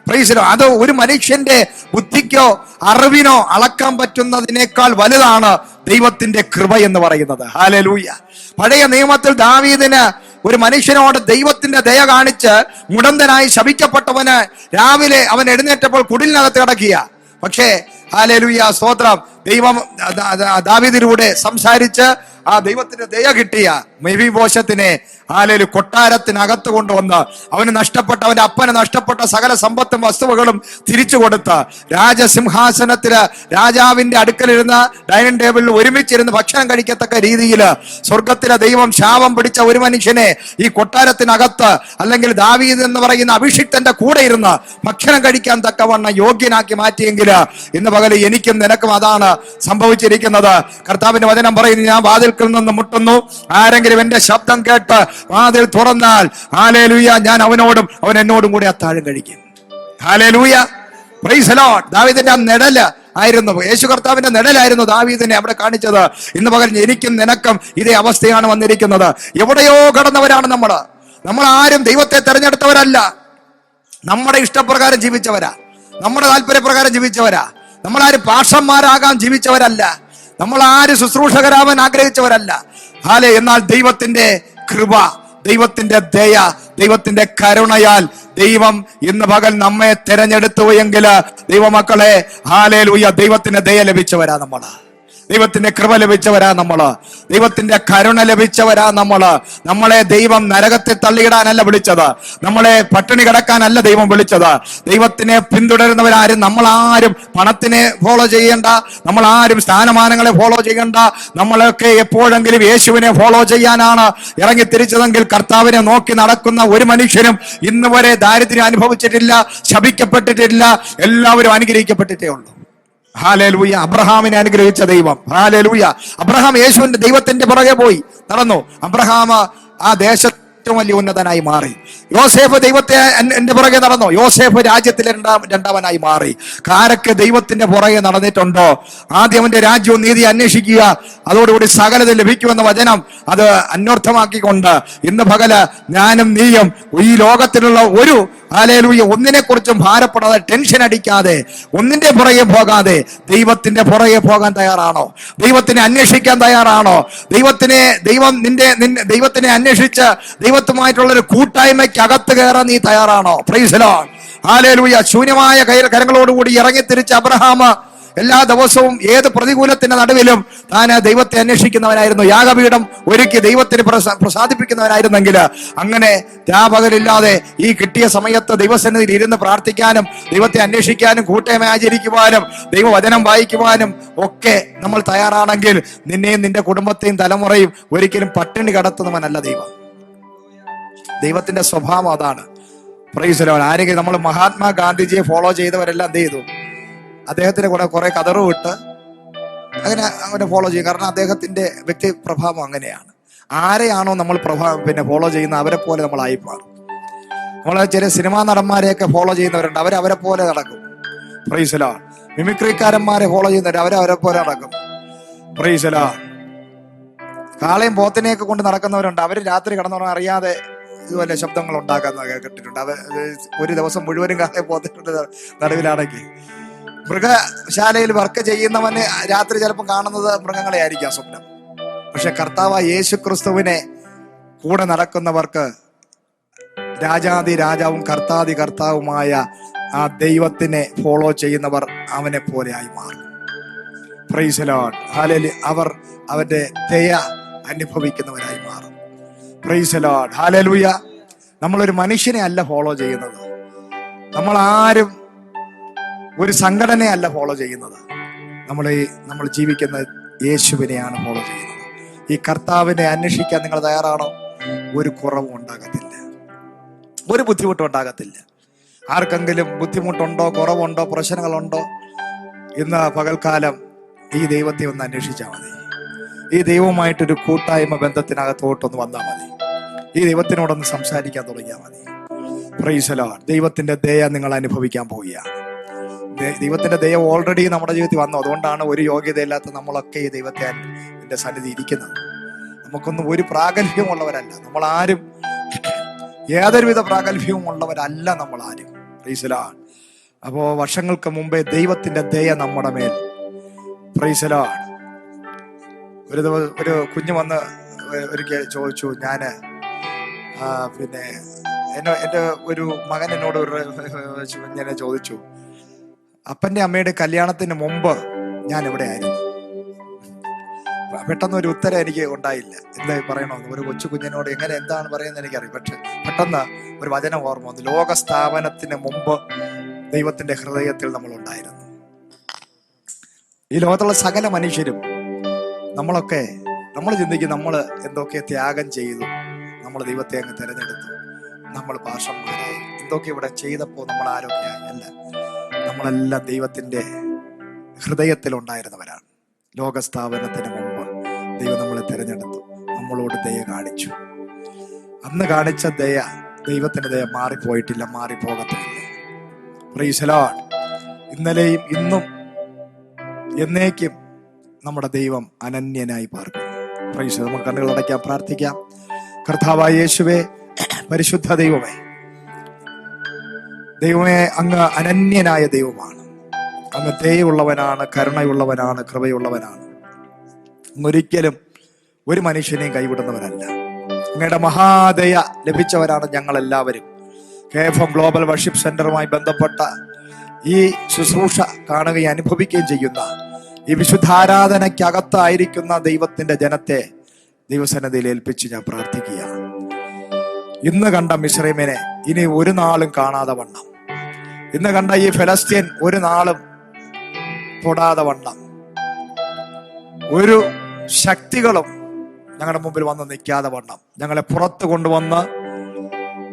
Praise the Lord. അത് ഒരു മനുഷ്യന്റെ ബുദ്ധിക്കോ അറിവിനോ അളക്കാൻ പറ്റുന്നതിനേക്കാൾ വലുതാണ് ദൈവത്തിന്റെ കൃപ എന്ന് പറയുന്നത്. ഹല്ലേലൂയ. പഴയ നിയമത്തിൽ ദാവീദിന് ഒരു മനുഷ്യനോട് ദൈവത്തിന്റെ ദയ കാണിച്ച് മുടന്തനായി ശപിക്കപ്പെട്ടവന് രാവിലെ അവൻ എഴുന്നേറ്റപ്പോൾ കുടിലിനകത്ത് കിടക്കുക. പക്ഷേ ഹല്ലേലൂയ, സ്തോത്രം, ദൈവം ദാവീദിലൂടെ സംസാരിച്ച് ആ ദൈവത്തിന്റെ ദയ കിട്ടിയ മെഫീബോശത്തിനെ ഹല്ലേലൂയ കൊട്ടാരത്തിനകത്ത് കൊണ്ടുവന്ന് അവന് നഷ്ടപ്പെട്ട, അവന്റെ അപ്പന് നഷ്ടപ്പെട്ട സകല സമ്പത്തും വസ്തുവകളും തിരിച്ചു കൊടുത്ത് രാജസിംഹാസനത്തില് രാജാവിന്റെ അടുക്കലിരുന്ന് ഡൈനിങ് ടേബിളിൽ ഒരുമിച്ചിരുന്ന് ഭക്ഷണം കഴിക്കത്തക്ക രീതിയിൽ സ്വർഗത്തിലെ ദൈവം ശാപം പിടിച്ച ഒരു മനുഷ്യനെ ഈ കൊട്ടാരത്തിനകത്ത്, അല്ലെങ്കിൽ ദാവീദ് എന്ന് പറയുന്ന അഭിഷിക്തന്റെ കൂടെ ഇരുന്ന് ഭക്ഷണം കഴിക്കാൻ തക്കവണ്ണം യോഗ്യനാക്കി മാറ്റിയെങ്കിൽ ഇന്ന് പകല് എനിക്കും നിനക്കും അതാണ് സംഭവിച്ചിരിക്കുന്നത്. കർത്താവിന്റെ വചനം പറയുന്നു, ഞാൻ വാതിൽക്കൽ നിന്ന് മുട്ടുന്നു, ആരെങ്കിലും എന്റെ ശബ്ദം കേട്ട് വാതിൽ തുറന്നാൽ ഹല്ലേലൂയ ഞാൻ അവനോടും അവൻ എന്നോടും കൂടി അത്താഴം കഴിക്കും. ഹല്ലേലൂയ. Praise the Lord. ദാവീദിന്റെ ആ നിഴല് ആയിരുന്നു, യേശു കർത്താവിന്റെ നിഴലായിരുന്നു ദാവീദിനെ അവിടെ കാണിച്ചത്. ഇന്ന് പകൽ എനിക്കും നിനക്കും ഇതേ അവസ്ഥയാണ് വന്നിരിക്കുന്നത്. എവിടെയോ കടന്നവരാണ് നമ്മൾ ആരും ദൈവത്തെ തെരഞ്ഞെടുത്തവരല്ല. നമ്മുടെ ഇഷ്ടപ്രകാരം ജീവിച്ചവരാ, നമ്മുടെ താല്പര്യപ്രകാരം ജീവിച്ചവരാ. നമ്മളാരും പാഷന്മാരാകാൻ ജീവിച്ചവരല്ല, നമ്മളാരും ശുശ്രൂഷകരാവാൻ ആഗ്രഹിച്ചവരല്ല. എന്നാൽ ദൈവത്തിന്റെ കൃപ, ദൈവത്തിന്റെ ദയ, ദൈവത്തിന്റെ കരുണയാൽ ദൈവം ഇന്ന് പകൽ നമ്മെ തെരഞ്ഞെടുത്തു എങ്കിൽ ദൈവമക്കളെ ഹല്ലേലൂയ, ദൈവത്തിന്റെ ദയ ലഭിച്ചവരാ നമ്മള്, ദൈവത്തിന്റെ കൃപ ലഭിച്ചവരാ നമ്മള്, ദൈവത്തിന്റെ കരുണ ലഭിച്ചവരാ നമ്മള്. നമ്മളെ ദൈവം നരകത്തെ തള്ളിയിടാനല്ല വിളിച്ചത്, നമ്മളെ പട്ടിണി കിടക്കാനല്ല ദൈവം വിളിച്ചത്. ദൈവത്തിനെ പിന്തുടരുന്നവരാരും നമ്മളാരും പണത്തിനെ ഫോളോ ചെയ്യേണ്ട, നമ്മളാരും സ്ഥാനമാനങ്ങളെ ഫോളോ ചെയ്യേണ്ട. നമ്മളൊക്കെ എപ്പോഴെങ്കിലും യേശുവിനെ ഫോളോ ചെയ്യാനാണ് ഇറങ്ങി തിരിച്ചതെങ്കിൽ കർത്താവിനെ നോക്കി നടക്കുന്ന ഒരു മനുഷ്യനും ഇന്ന് വരെ ദാരിദ്ര്യം അനുഭവിച്ചിട്ടില്ല, ശപിക്കപ്പെട്ടിട്ടില്ല. എല്ലാവരും അനുഗ്രഹിക്കപ്പെട്ടിട്ടേ ഉള്ളൂ. ഹല്ലേലൂയ. അബ്രഹാമിനെ അനുഗ്രഹിച്ച ദൈവം. ഹല്ലേലൂയ. അബ്രഹാം യേശുവിന്റെ ദൈവത്തിന്റെ പുറകെ പോയി നടന്നു. അബ്രഹാം ആ ദേശത്ത് ഏറ്റവും വലിയ ഉന്നതനായി മാറി. യോസേഫ് ദൈവത്തെ എന്റെ പുറകെ നടന്നു, യോസേഫ് രാജ്യത്തിലെ രണ്ടാമനായി മാറി. ആരൊക്കെ ദൈവത്തിന്റെ പുറകെ നടന്നിട്ടുണ്ടോ ആദ്യം അവന്റെ രാജ്യവും നീതി അന്വേഷിക്കുക, അതോടുകൂടി സകലത ലഭിക്കുമെന്ന വചനം അത് അന്വർത്ഥമാക്കിക്കൊണ്ട് ഇന്ന് പകല് ഞാനും നീയും ഈ ലോകത്തിലുള്ള ഒരു ഹല്ലേലൂയ ഒന്നിനെ കുറിച്ചും ഭാരപ്പെടാതെ, ടെൻഷൻ അടിക്കാതെ, ഒന്നിന്റെ പുറകെ പോകാതെ ദൈവത്തിന്റെ പുറകെ പോകാൻ തയ്യാറാണോ? ദൈവത്തിനെ അന്വേഷിക്കാൻ തയ്യാറാണോ? ദൈവത്തിനെ അന്വേഷിച്ച് ദൈവത്തുമായിട്ടുള്ള ഒരു കൂട്ടായ്മയ്ക്ക് അകത്ത് കയറാൻ നീ തയ്യാറാണോ? Price the lord. ഹല്ലേലൂയ. ശൂന്യമായ കരങ്ങളോടുകൂടി ഇറങ്ങി തിരിച്ച അബ്രഹാം എല്ലാ ദിവസവും ഏത് പ്രതികൂലത്തിന്റെ നടുവിലും താൻ ദൈവത്തെ അന്വേഷിക്കുന്നവനായിരുന്നു. യാഗപീഠം ഒരുക്കി ദൈവത്തിന് പ്രസാദിപ്പിക്കുന്നവനായിരുന്നെങ്കിൽ അങ്ങനെ രാപകലില്ലാതെ ഈ കിട്ടിയ സമയത്ത് ദൈവസന്നിധിയിൽ ഇരുന്ന് പ്രാർത്ഥിക്കാനും ദൈവത്തെ അന്വേഷിക്കാനും കൂട്ടായ്മ ആചരിക്കുവാനും ദൈവവചനം വായിക്കുവാനും ഒക്കെ നമ്മൾ തയ്യാറാണെങ്കിൽ നിന്നെയും നിന്റെ കുടുംബത്തെയും തലമുറയും ഒരിക്കലും പട്ടിണി കടത്തുന്നവനല്ല ദൈവം. ദൈവത്തിന്റെ സ്വഭാവം അതാണ്. Price the Lord. ആരെങ്കിലും നമ്മൾ മഹാത്മാ ഗാന്ധിജിയെ ഫോളോ ചെയ്തവരെല്ലാം എന്ത് ചെയ്തു? അദ്ദേഹത്തിന് കൂടെ കുറെ കതറും ഇട്ട് അങ്ങനെ ഫോളോ ചെയ്യും. കാരണം അദ്ദേഹത്തിന്റെ വ്യക്തി പ്രഭാവം അങ്ങനെയാണ്. ആരെയാണോ നമ്മൾ ഫോളോ ചെയ്യുന്ന അവരെ പോലെ നമ്മളായി മാറും. നമ്മളെ ചില സിനിമാ നടന്മാരെയൊക്കെ ഫോളോ ചെയ്യുന്നവരുണ്ട്, അവരെ പോലെ നടക്കും. Praise the lord. മിമിക്രിക്കാരന്മാരെ ഫോളോ ചെയ്യുന്നവർ അവരെ പോലെ നടക്കും. Praise the lord. കാളയും പോത്തിനെയൊക്കെ കൊണ്ട് നടക്കുന്നവരുണ്ട്, അവർ രാത്രി കിടന്നുറങ്ങാൻ അറിയാതെ ഇതുപോലെ ശബ്ദങ്ങൾ ഉണ്ടാക്കുന്ന കേട്ടിട്ടുണ്ട്. ഒരു ദിവസം മുഴുവനും കാളയും പോത്തിന്റെ നടുവിലാണെങ്കിൽ മൃഗശാലയിൽ വർക്ക് ചെയ്യുന്നവന് രാത്രി ചിലപ്പോൾ കാണുന്നത് മൃഗങ്ങളെ ആയിരിക്കാം സ്വപ്നം. പക്ഷെ കർത്താവ് യേശു ക്രിസ്തുവിനെ കൂടെ നടക്കുന്നവർക്ക് രാജാതി രാജാവും കർത്താതി കർത്താവുമായ ആ ദൈവത്തിനെ ഫോളോ ചെയ്യുന്നവർ അവനെ പോലെ ആയി മാറും. Price the lord. ഹല്ലേലൂയ. അവർ അവന്റെ ദയ അനുഭവിക്കുന്നവരായി മാറും. Price the lord. ഹല്ലേലൂയ. നമ്മളൊരു മനുഷ്യനെ അല്ല ഫോളോ ചെയ്യുന്നത്, നമ്മൾ ആരും ഒരു സംഘടനയല്ല ഫോളോ ചെയ്യുന്നത്, നമ്മൾ ജീവിക്കുന്ന യേശുവിനെയാണ് ഫോളോ ചെയ്യുന്നത്. ഈ കർത്താവിനെ അന്വേഷിക്കാൻ നിങ്ങൾ തയ്യാറാണോ? ഒരു കുറവും ഉണ്ടാകത്തില്ല, ഒരു ബുദ്ധിമുട്ടും ഉണ്ടാകത്തില്ല. ആർക്കെങ്കിലും ബുദ്ധിമുട്ടുണ്ടോ, കുറവുണ്ടോ, പ്രശ്നങ്ങളുണ്ടോ? ഇന്ന് പകൽക്കാലം ഈ ദൈവത്തെ ഒന്ന് അന്വേഷിച്ചാൽ മതി. ഈ ദൈവവുമായിട്ടൊരു കൂട്ടായ്മ ബന്ധത്തിനകത്തോട്ടൊന്ന് വന്നാൽ മതി. ഈ ദൈവത്തിനോടൊന്ന് സംസാരിക്കാൻ തുടങ്ങിയാൽ മതി. Price the Lord. ദൈവത്തിന്റെ ദയ നിങ്ങൾ അനുഭവിക്കാൻ പോവുകയാണ്. ദൈവത്തിന്റെ ദയ ഓൾറെഡി നമ്മുടെ ജീവിതത്തിൽ വന്നു. അതുകൊണ്ടാണ് ഒരു യോഗ്യതയില്ലാത്ത നമ്മളൊക്കെ ഈ ദൈവത്തിന്റെ സന്നിധി ഇരിക്കുന്നത്. നമുക്കൊന്നും ഒരു പ്രാഗൽഭ്യമുള്ളവരല്ല നമ്മളാരും, യാതൊരുവിധ പ്രാഗൽഭ്യവും ഉള്ളവരല്ല നമ്മളാരും. Price the Lord. അപ്പോ വർഷങ്ങൾക്ക് മുമ്പേ ദൈവത്തിന്റെ ദയ നമ്മുടെ മേൽ. Price the Lord. ഒരു കുഞ്ഞ് വന്ന് ഒരിക്കൽ ചോദിച്ചു, ഞാന് എൻ്റെ ഒരു മകൻ എന്നോട് ഇങ്ങനെ ചോദിച്ചു, അപ്പൻ്റെ അമ്മയുടെ കല്യാണത്തിന് മുമ്പ് ഞാൻ എവിടെ ആയിരുന്നു? പെട്ടെന്ന് ഒരു ഉത്തരം എനിക്ക് ഉണ്ടായില്ല. എന്താ പറയണമെന്ന് ഒരു കൊച്ചു കുഞ്ഞിനോട് എന്താണ് പറയുന്നത് എനിക്കറിയാം. പക്ഷെ പെട്ടെന്ന് ഒരു വചനം ഓർമ്മ വന്നു. ലോകസ്ഥാപനത്തിന് മുമ്പ് ദൈവത്തിന്റെ ഹൃദയത്തിൽ നമ്മൾ ഉണ്ടായിരുന്നു. ഈ ലോകത്തുള്ള സകല മനുഷ്യരും നമ്മൾ ചിന്തിക്കും നമ്മൾ എന്തൊക്കെ ത്യാഗം ചെയ്തു, നമ്മൾ ദൈവത്തെ അങ്ങ് തിരഞ്ഞെടുത്തു, നമ്മൾ പാഷന്മാരായി, എന്തൊക്കെ ഇവിടെ ചെയ്തപ്പോൾ നമ്മൾ ആരൊക്കെയായി. അല്ല, നമ്മളെല്ലാം ദൈവത്തിന്റെ ഹൃദയത്തിൽ ഉണ്ടായിരുന്നവരാണ്. ലോകസ്ഥാപനത്തിന് മുമ്പ് ദൈവം നമ്മളെ തിരഞ്ഞെടുത്തു, നമ്മളോട് ദയ കാണിച്ചു. അന്ന് കാണിച്ച ദയ, ദൈവത്തിന്റെ ദയ മാറിപ്പോയിട്ടില്ല, മാറിപ്പോകത്തില്ല. Praise the lord. ഇന്നലെയും ഇന്നും എന്നേക്കും നമ്മുടെ ദൈവം അനന്യനായി പാർക്കുന്നു. പ്രൈസ്. നമുക്ക് കണ്ണുകൾ അടയ്ക്കാം, പ്രാർത്ഥിക്കാം. കർത്താവായ യേശുവേ, പരിശുദ്ധ ദൈവമേ, അങ്ങ് അനന്യനായ ദൈവമാണ്. അങ്ങ് ദയയുള്ളവനാണ്, കരുണയുള്ളവനാണ്, കൃപയുള്ളവനാണ്. ഒരിക്കലും ഒരു മനുഷ്യനെയും കൈവിടുന്നവരല്ല. അങ്ങയുടെ മഹാദയ ലഭിച്ചവരാണ് ഞങ്ങൾ എല്ലാവരും. KFM ഗ്ലോബൽ വർഷിപ്പ് സെന്ററുമായി ബന്ധപ്പെട്ട ഈ ശുശ്രൂഷ കാണുകയും അനുഭവിക്കുകയും ചെയ്യുന്ന ഈ വിശുദ്ധാരാധനയ്ക്കകത്തായിരിക്കുന്ന ദൈവത്തിന്റെ ജനത്തെ ദൈവസന്നിധിയിൽ ഏൽപ്പിച്ച് ഞാൻ പ്രാർത്ഥിക്കുകയാണ്. ഇന്ന് കണ്ട മിസ്രൈമിനെ ഇനി ഒരു നാളും കാണാതെ വണ്ണം, ഇന്ന് കണ്ട ഈ ഫലസ്തീൻ ഒരു നാളും തൊടാതെ വണ്ണം, ഒരു ശക്തികളും ഞങ്ങളുടെ മുമ്പിൽ വന്ന് നിൽക്കാതെ വണ്ണം ഞങ്ങളെ പുറത്ത് കൊണ്ടുവന്ന്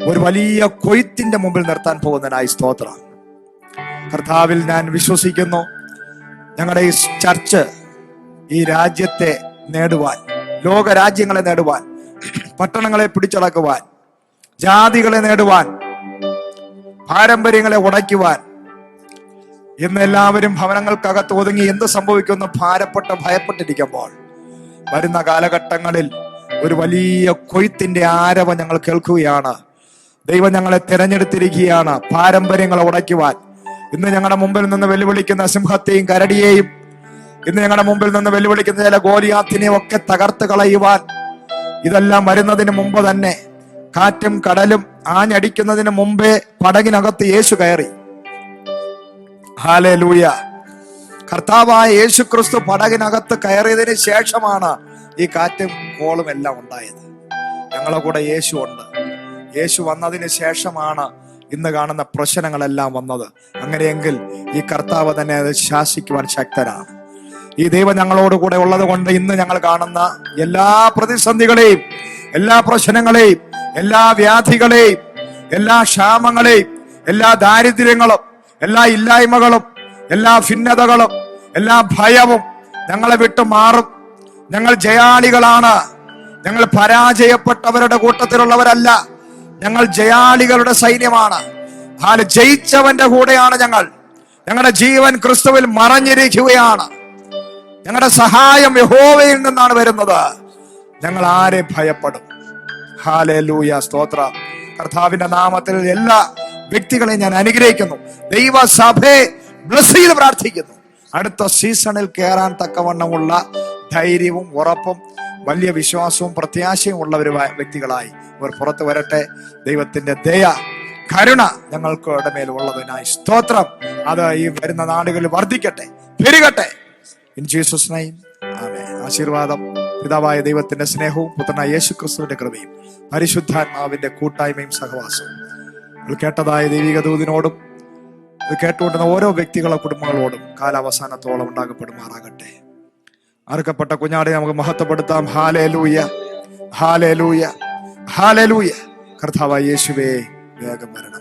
ഒരു വലിയ കൊയ്ത്തിന്റെ മുമ്പിൽ നിർത്താൻ പോകുന്നതിനായി സ്തോത്രം. കർത്താവിൽ ഞാൻ വിശ്വസിക്കുന്നു. ഞങ്ങളുടെ ഈ ചർച്ച് ഈ രാജ്യത്തെ നേടുവാൻ, ലോകരാജ്യങ്ങളെ നേടുവാൻ, പട്ടണങ്ങളെ പിടിച്ചടക്കുവാൻ, ജാതികളെ നേടുവാൻ, പാരമ്പര്യങ്ങളെ ഉടയ്ക്കുവാൻ, ഇന്ന് എല്ലാവരും ഭവനങ്ങൾക്കകത്ത് ഒതുങ്ങി എന്ത് സംഭവിക്കുമെന്ന് ഭയപ്പെട്ടിരിക്കുമ്പോൾ വരുന്ന കാലഘട്ടങ്ങളിൽ ഒരു വലിയ കൊയ്ത്തിന്റെ ആരവം ഞങ്ങൾ കേൾക്കുകയാണ്. ദൈവം ഞങ്ങളെ തിരഞ്ഞെടുത്തിരിക്കുകയാണ് പാരമ്പര്യങ്ങളെ ഉടയ്ക്കുവാൻ. ഇന്ന് ഞങ്ങളുടെ മുമ്പിൽ നിന്ന് വെല്ലുവിളിക്കുന്ന സിംഹത്തെയും കരടിയെയും, ഇന്ന് ഞങ്ങളുടെ മുമ്പിൽ നിന്ന് വെല്ലുവിളിക്കുന്ന ചില ഗോലിയാത്തിനെയും ഒക്കെ തകർത്ത് കളയുവാൻ, ഇതെല്ലാം വരുന്നതിന് മുമ്പ് തന്നെ, കാറ്റും കടലും ആഞ്ഞടിക്കുന്നതിന് മുമ്പേ പടകിനകത്ത് യേശു കയറി. ഹല്ലേലൂയ. കർത്താവായ യേശു ക്രിസ്തു പടകിനകത്ത് കയറിയതിന് ശേഷമാണ് ഈ കാറ്റും കോളും എല്ലാം ഉണ്ടായത്. ഞങ്ങളെ കൂടെ യേശു ഉണ്ട്. യേശു വന്നതിന് ശേഷമാണ് ഇന്ന് കാണുന്ന പ്രശ്നങ്ങളെല്ലാം വന്നത്. അങ്ങനെയെങ്കിൽ ഈ കർത്താവ് തന്നെ അത് ശാസിക്കുവാൻ ശക്തനാണ്. ഈ ദൈവം ഞങ്ങളോട് കൂടെ ഉള്ളത് കൊണ്ട് ഇന്ന് ഞങ്ങൾ കാണുന്ന എല്ലാ പ്രതിസന്ധികളെയും, എല്ലാ പ്രശ്നങ്ങളെയും, എല്ലാ വ്യാധികളെയും, എല്ലാ ക്ഷാമങ്ങളെയും, എല്ലാ ദാരിദ്ര്യങ്ങളും, എല്ലാ ഇല്ലായ്മകളും, എല്ലാ ഭിന്നതകളും, എല്ലാ ഭയവും ഞങ്ങളെ വിട്ടു മാറും. ഞങ്ങൾ ജയാളികളാണ്. ഞങ്ങൾ പരാജയപ്പെട്ടവരുടെ കൂട്ടത്തിലുള്ളവരല്ല. ഞങ്ങൾ ജയാളികളുടെ സൈന്യമാണ്. ജയിച്ചവന്റെ കൂടെയാണ് ഞങ്ങൾ. ഞങ്ങളുടെ ജീവൻ ക്രിസ്തുവിൽ മറഞ്ഞിരിക്കുകയാണ്. ഞങ്ങളുടെ സഹായം യഹോവയിൽ നിന്നാണ് വരുന്നത്. ഞങ്ങൾ ആരെ ഭയപ്പെടും? ഹല്ലേലൂയ, സ്തോത്രം. കർത്താവിന്റെ നാമത്തിൽ എല്ലാ വ്യക്തികളെയും ഞാൻ അനുഗ്രഹിക്കുന്നു. ദൈവസഭയെ ബ്ലസ് ചെയ്ത് പ്രാർത്ഥിക്കുന്നു. അടുത്ത സീസണിൽ കയറാൻ തക്കവണ്ണമുള്ള ധൈര്യവും ഉറപ്പും വലിയ വിശ്വാസവും പ്രത്യാശയും ഉള്ള ഒരു വ്യക്തികളായി ഇവർ പുറത്തു വരട്ടെ. ദൈവത്തിന്റെ ദയ, കരുണ ഞങ്ങൾക്ക് മേൽ ഉള്ളതിനായി സ്തോത്രം. അത് ഈ വരുന്ന നാടുകളിൽ വർദ്ധിക്കട്ടെ, പെരുകട്ടെ. ഇൻ ജീസസ് നെയിം ആമേൻ. ആശീർവാദം പിതാവായ ദൈവത്തിന്റെ സ്നേഹവും പുത്രനായ യേശു ക്രിസ്തുവിന്റെ കൃപയും പരിശുദ്ധാത്മാവിന്റെ കൂട്ടായ്മയും സഹവാസവും കേട്ടതായ ദൈവിക ദൂതിനോടും ഇത് കേട്ടുകൊണ്ടുന്ന ഓരോ വ്യക്തികളെ കുടുംബങ്ങളോടും കാലാവസാനത്തോളം ഉണ്ടാകപ്പെടുമാറാകട്ടെ. അറുക്കപ്പെട്ട കുഞ്ഞാടെ നമുക്ക് മഹത്വപ്പെടുത്താം. Hallelujah, hallelujah, hallelujah. കർത്താവായ യേശുവേ, വേഗം വരണം.